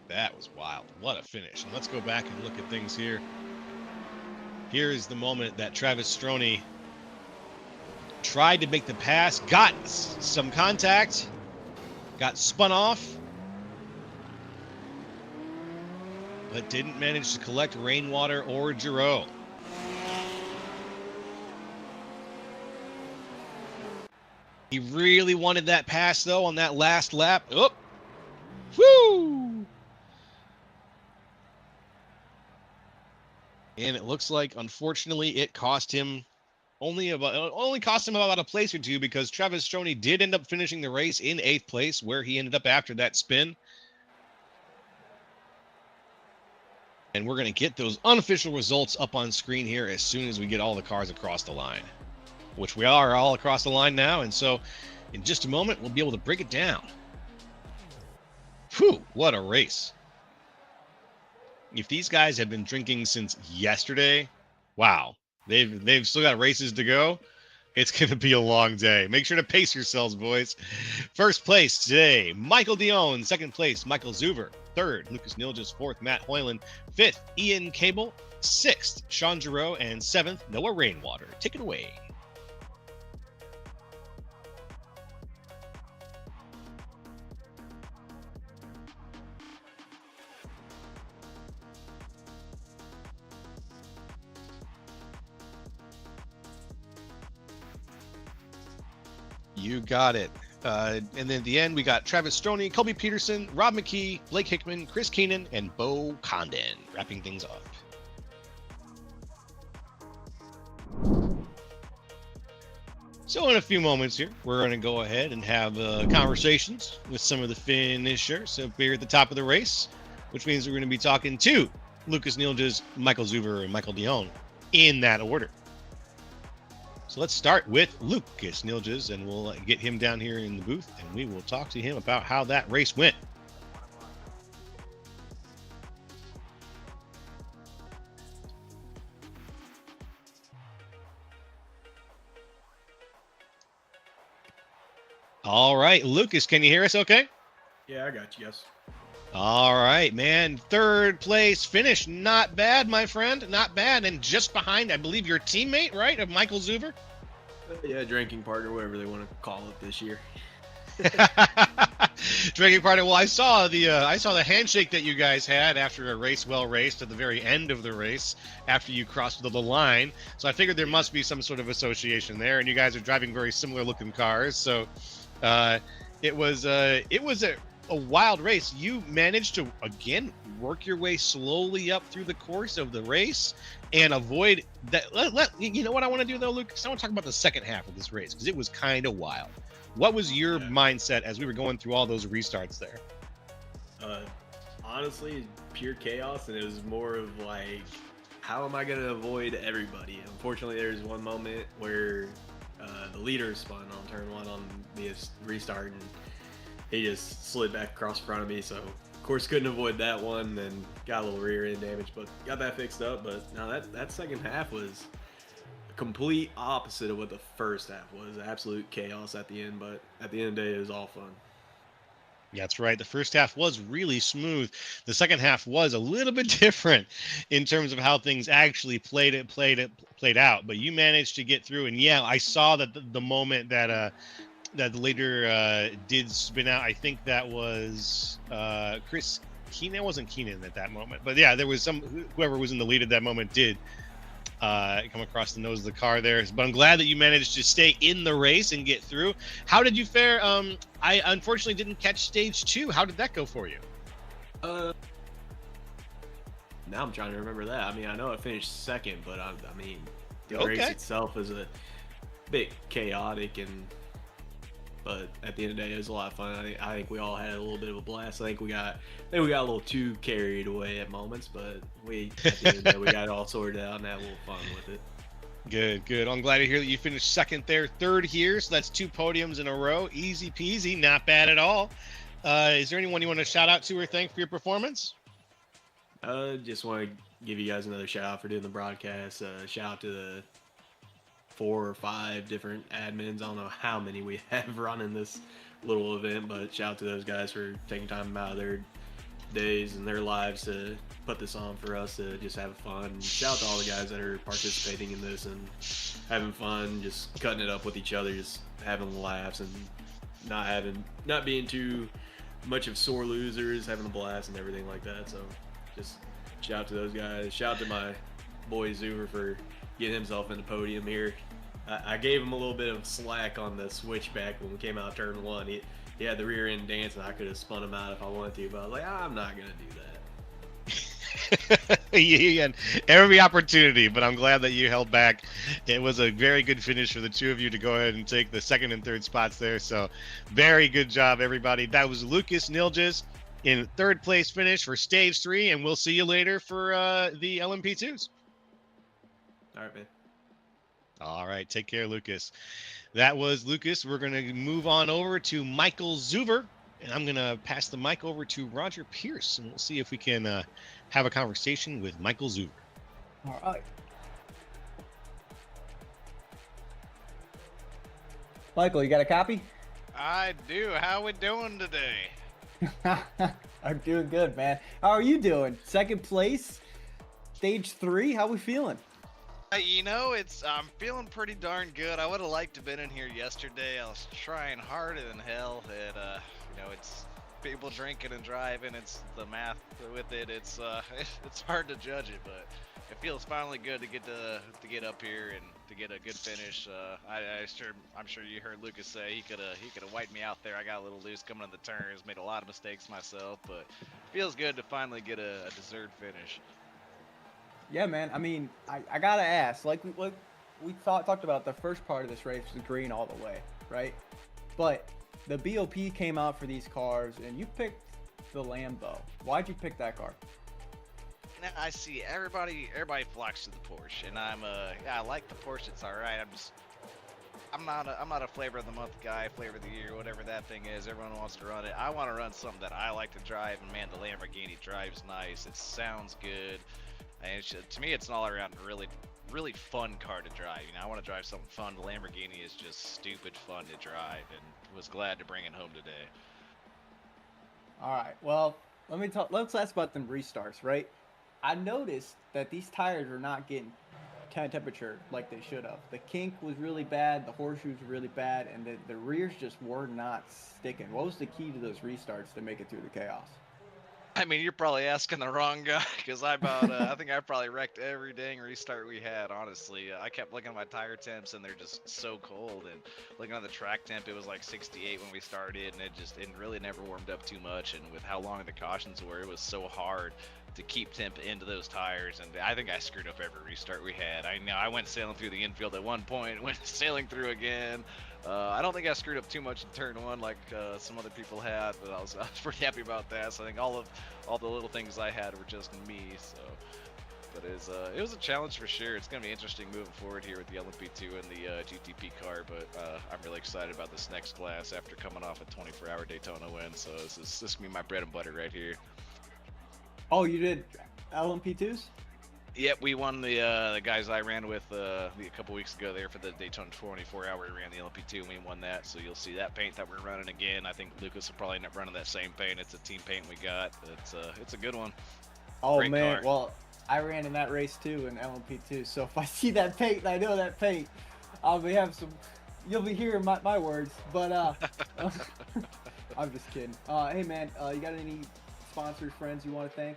That was wild. What a finish. And let's go back and look at things here. Here's the moment that Travis Stroney tried to make the pass, got some contact, got spun off, but didn't manage to collect Rainwater or Giroux. He really wanted that pass, though, on that last lap. Oh, whoo! And it looks like, unfortunately, it cost him only cost him about a place or two, because Travis Stroney did end up finishing the race in 8th place, where he ended up after that spin. And we're going to get those unofficial results up on screen here as soon as we get all the cars across the line, which we are all across the line now. And so in just a moment, we'll be able to break it down. Whew, what a race. If these guys have been drinking since yesterday, wow, they've still got races to go. It's going to be a long day. Make sure to pace yourselves, boys. First place today, Michael Dion. Second place, Michael Zuver. Third, Lucas Nilges. Fourth, Matt Hoyland. Fifth, Ian Cable. Sixth, Sean Giroux. And seventh, Noah Rainwater. Take it away. You got it. And then at the end, we got Travis Stroney, Colby Peterson, Rob McKee, Blake Hickman, Chris Keenan, and Bo Condon wrapping things up. So in a few moments here, we're going to go ahead and have conversations with some of the finishers up here at the top of the race, which means we're going to be talking to Lucas Nilges, Michael Zuver, and Michael Dion in that order. So let's start with Lucas Nilges, and we'll get him down here in the booth, and we will talk to him about how that race went. All right, Lucas, can you hear us okay? Yeah, I got you, yes. All right, man. Third place finish. Not bad, my friend. Not bad. And just behind, I believe, your teammate, right, of Michael Zuver? Yeah, drinking partner, whatever they want to call it this year. Drinking partner. Well, I saw the handshake that you guys had after a race well raced at the very end of the race after you crossed the line. So I figured there must be some sort of association there. And you guys are driving very similar looking cars. So it was a wild race. You managed to, again, work your way slowly up through the course of the race and avoid that. You know what I want to do, though, Lucas? I want to talk about the second half of this race, because it was kind of wild. What was your mindset as we were going through all those restarts there? Honestly, pure chaos, and it was more of like, how am I going to avoid everybody? Unfortunately, there's one moment where the leader spun on turn one on the restart, and he just slid back across front of me, so of course couldn't avoid that one, and got a little rear end damage, but got that fixed up. But no, that second half was a complete opposite of what the first half was. Absolute chaos at the end, but at the end of the day, it was all fun. Yeah, that's right. The first half was really smooth. The second half was a little bit different in terms of how things actually played out. But you managed to get through, and yeah, I saw that the moment that that the leader did spin out. I think that was Chris Keenan. It wasn't Keenan at that moment, but yeah, there was whoever was in the lead at that moment did come across the nose of the car there. But I'm glad that you managed to stay in the race and get through. How did you fare? I unfortunately didn't catch stage 2. How did that go for you? Now I'm trying to remember that. I mean, I know I finished second, but I mean, the race itself is a bit chaotic, but at the end of the day, it was a lot of fun. I think we all had a little bit of a blast. I think we got a little too carried away at moments, but at the end of the day, we got it all sorted out and had a little fun with it. Good. I'm glad to hear that you finished second there. Third here, so that's 2 podiums in a row. Easy peasy, not bad at all. Is there anyone you want to shout out to or thank for your performance? Just want to give you guys another shout out for doing the broadcast. Shout out to the 4 or 5 different admins. I don't know how many we have running this little event, but shout out to those guys for taking time out of their days and their lives to put this on for us to just have fun. Shout out to all the guys that are participating in this and having fun, just cutting it up with each other, just having laughs and not being too much of sore losers, having a blast and everything like that. So just Shout out to those guys. Shout out to my boy Zuber for getting himself in the podium here. I gave him a little bit of slack on the switchback when we came out turn 1. He had the rear end dance, and I could have spun him out if I wanted to, but I was like, I'm not going to do that. You had every opportunity, but I'm glad that you held back. It was a very good finish for the two of you to go ahead and take the second and third spots there. So very good job, everybody. That was Lucas Nilges in third place finish for stage 3, and we'll see you later for the LMP2s. All right, man. All right, take care, Lucas. That was Lucas. We're going to move on over to Michael Zuber, and I'm going to pass the mic over to Roger Pierce, and we'll see if we can have a conversation with Michael Zuber. All right. Michael, you got a copy? I do. How we doing today? I'm doing good, man. How are you doing? Second place, stage 3. How we feeling? You know, I'm feeling pretty darn good. I would have liked to have been in here yesterday. I was trying harder than hell. It's people drinking and driving. It's the math with it. It's it's hard to judge it, but it feels finally good to get up here and to get a good finish. I'm sure you heard Lucas say he could have wiped me out there. I got a little loose coming in the turns, made a lot of mistakes myself, but it feels good to finally get a deserved finish. Yeah, man. I mean, I gotta ask. Like we talked about, the first part of this race was green all the way, right? But the BOP came out for these cars, and you picked the Lambo. Why'd you pick that car? Now, I see everybody flocks to the Porsche, and I like the Porsche. It's all right. I'm not a flavor of the month guy, flavor of the year, whatever that thing is. Everyone wants to run it. I want to run something that I like to drive, and man, the Lamborghini drives nice. It sounds good. And to me, it's an all-around really fun car to drive. I want to drive something fun. The Lamborghini is just stupid fun to drive, and was glad to bring it home today. All right. Well, let's ask about them restarts, right? I noticed that these tires are not getting temperature like they should have. The kink was really bad, the horseshoes were really bad, and the rears just were not sticking. What was the key to those restarts to make it through the chaos? I mean, you're probably asking the wrong guy, because I think I probably wrecked every dang restart we had, honestly. I kept looking at my tire temps, and they're just so cold, and looking at the track temp, it was like 68 when we started, and it really never warmed up too much, and with how long the cautions were, it was so hard to keep temp into those tires, and I think I screwed up every restart we had. I went sailing through the infield at one point, went sailing through again. I don't think I screwed up too much in turn 1 like some other people had, but I was pretty happy about that. So I think all the little things I had were just me. So, but it was a challenge for sure. It's gonna be interesting moving forward here with the LMP2 and the GTP car. But I'm really excited about this next class after coming off a 24-hour Daytona win. So this is gonna be my bread and butter right here. Oh, you did LMP2s? Yep, we won the guys I ran with a couple weeks ago there for the Daytona 24-hour. We ran the LMP2 and we won that, so you'll see that paint that we're running again. I think Lucas will probably end up running that same paint. It's a team paint we got. It's a good one. Oh, great man, car. Well, I ran in that race too in LMP2, so if I see that paint and I know that paint, you'll be hearing my words, but I'm just kidding. Hey man, you got any sponsors, friends you want to thank?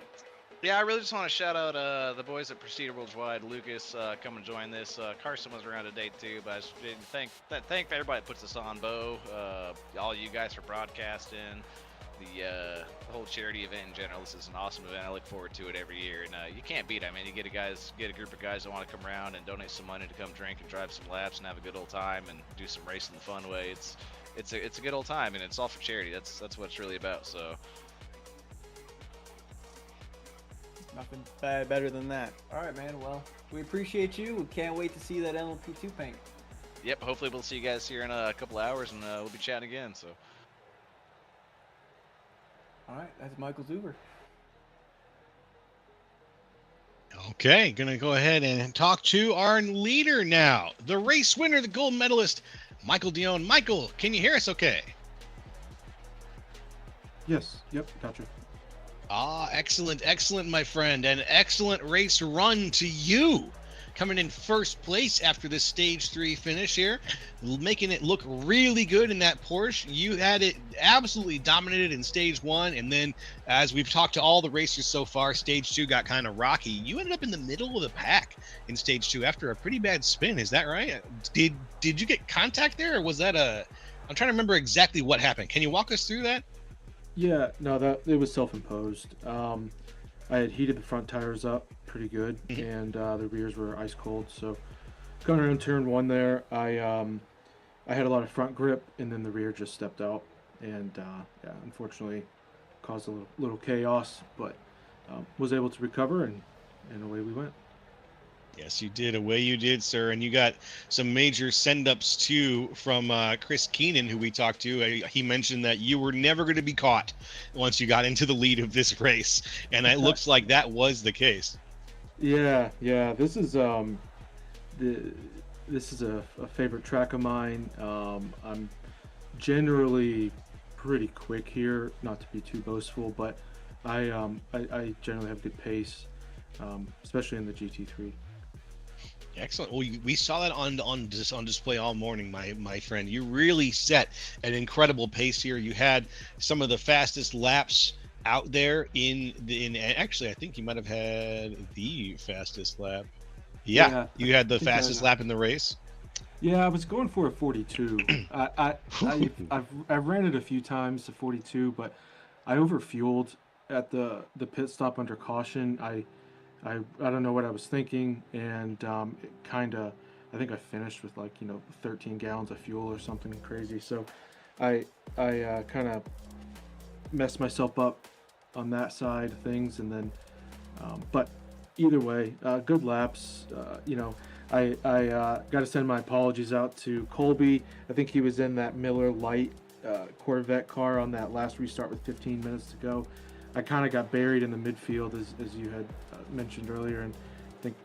Yeah, I really just want to shout out the boys at Procedure Worldwide. Lucas, come and join this. Carson was around today too, but I just didn't thank everybody that puts us on, Bo. All you guys for broadcasting, the whole charity event in general. This is an awesome event. I look forward to it every year, and you can't beat it. I mean, you get a group of guys that want to come around and donate some money to come drink and drive some laps and have a good old time and do some racing the fun way. It's a good old time, and it's all for charity. That's what it's really about. So. Nothing better than that. All right, man. Well, we appreciate you. We can't wait to see that LMP2 paint. Yep. Hopefully, we'll see you guys here in a couple hours, and we'll be chatting again. So. All right, that's Michael Zuber. Okay, gonna go ahead and talk to our leader now, the race winner, the gold medalist, Michael Dion. Michael, can you hear us okay? Yes. Yep. Gotcha. Ah, excellent, my friend. An excellent race run to you. coming in first place after this stage 3 finish here, making it look really good in that Porsche. You had it absolutely dominated in stage 1, and then as we've talked to all the racers so far, stage 2 got kind of rocky. You ended up in the middle of the pack in stage 2 after a pretty bad spin. Is that right? Did you get contact there, or was that I'm trying to remember exactly what happened. Can you walk us through that? Yeah, no, that it was self-imposed. I had heated the front tires up pretty good, and the rears were ice cold. So going around turn 1 there, I had a lot of front grip, and then the rear just stepped out, and yeah, unfortunately caused a little chaos, but was able to recover, and away we went. Yes, you did. Away you did, sir. And you got some major send-ups, too, from Chris Keenan, who we talked to. He mentioned that you were never going to be caught once you got into the lead of this race. And it looks like that was the case. Yeah. This is this is a favorite track of mine. I'm generally pretty quick here, not to be too boastful, but I generally have good pace, especially in the GT3. Excellent. Well, we saw that on display all morning, my friend. You really set an incredible pace here. You had some of the fastest laps out there in actually, I think you might have had the fastest lap. Yeah, you had the fastest lap in the race. Yeah, I was going for a 42. I've ran it a few times to 42, but I overfueled at the pit stop under caution. I don't know what I was thinking, and it kind of, I think I finished with 13 gallons of fuel or something crazy. So I kind of messed myself up on that side of things, and then but either way, good laps. I got to send my apologies out to Colby. I think he was in that Miller Lite Corvette car on that last restart with 15 minutes to go. I kind of got buried in the midfield, as you had mentioned earlier, and I think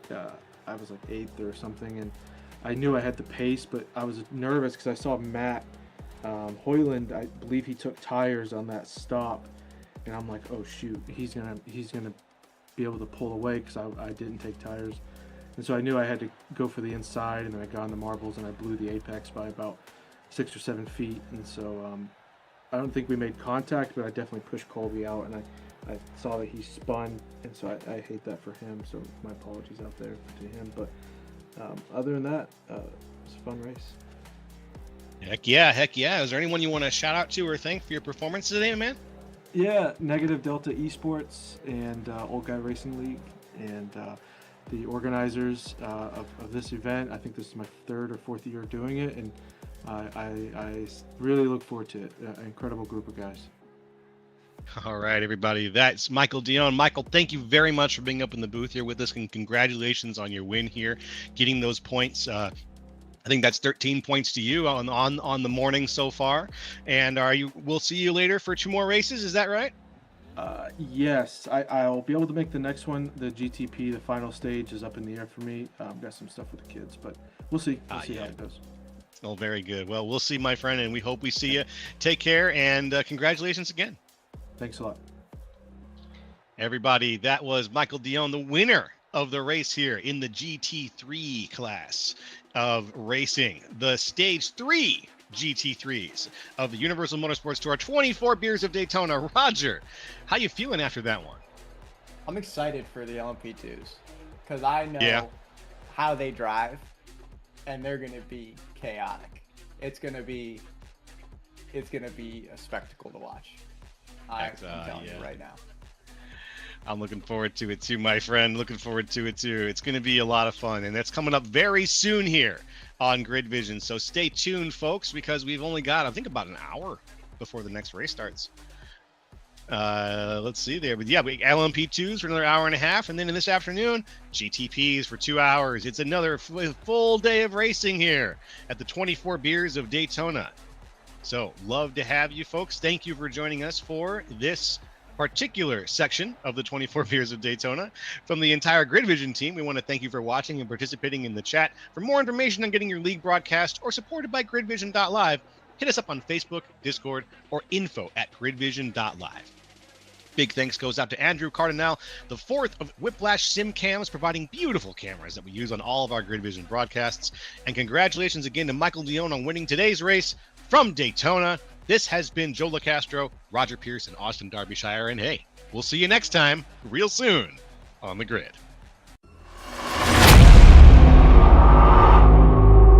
I was like 8th or something, and I knew I had the pace, but I was nervous because I saw Matt Hoyland, I believe he took tires on that stop, and I'm like, oh shoot, he's gonna be able to pull away because I didn't take tires, and so I knew I had to go for the inside, and then I got on the marbles and I blew the apex by about 6 or 7 feet, and so I don't think we made contact, but I definitely pushed Colby out, and I saw that he spun, and so I hate that for him, so my apologies out there to him. But other than that, it was a fun race. Heck yeah. Is there anyone you want to shout out to or thank for your performance today, man? Yeah, Negative Delta Esports and Old Guy Racing League, and the organizers of this event. I think this is my 3rd or 4th year doing it, and I really look forward to it. An incredible group of guys. All right, everybody. That's Michael Dion. Michael, thank you very much for being up in the booth here with us, and congratulations on your win here, getting those points. I think that's 13 points to you on the morning so far. And we'll see you later for 2 more races. Is that right? Yes, I'll be able to make the next one. The GTP, the final stage, is up in the air for me. Got some stuff with the kids, but we'll see. We'll see how it goes. Oh, very good. Well, we'll see, my friend, and we hope we see you. Take care, and congratulations again. Thanks a lot. Everybody, that was Michael Dion, the winner of the race here in the GT3 class of racing. The Stage 3 GT3s of the Universal Motorsports Tour, 24 Beers of Daytona. Roger, how you feeling after that one? I'm excited for the LMP2s because I know how they drive, and they're going to be chaotic. It's going to be a spectacle to watch. I'm telling you right now. I'm looking forward to it too, my friend. Looking forward to it too. It's going to be a lot of fun, and that's coming up very soon here on Grid Vision. So stay tuned, folks, because we've only got, I think, about an hour before the next race starts. Let's see there. But yeah, we LMP2s for another hour and a half, and then in this afternoon, GTPs for 2 hours. It's another full day of racing here at the 24 Beers of Daytona. So love to have you folks. Thank you for joining us for this particular section of the 24 Beers of Daytona. From the entire Grid Vision team, we want to thank you for watching and participating in the chat. For more information on getting your league broadcast or supported by gridvision.live, hit us up on Facebook, Discord, or info@gridvision.live. Big thanks goes out to Andrew Cardinal, the fourth of Whiplash Sim Cams, providing beautiful cameras that we use on all of our Grid Vision broadcasts. And congratulations again to Michael Leone on winning today's race from Daytona. This has been Joe LaCastro, Roger Pierce, and Austin Derbyshire. And hey, we'll see you next time, real soon, on the grid.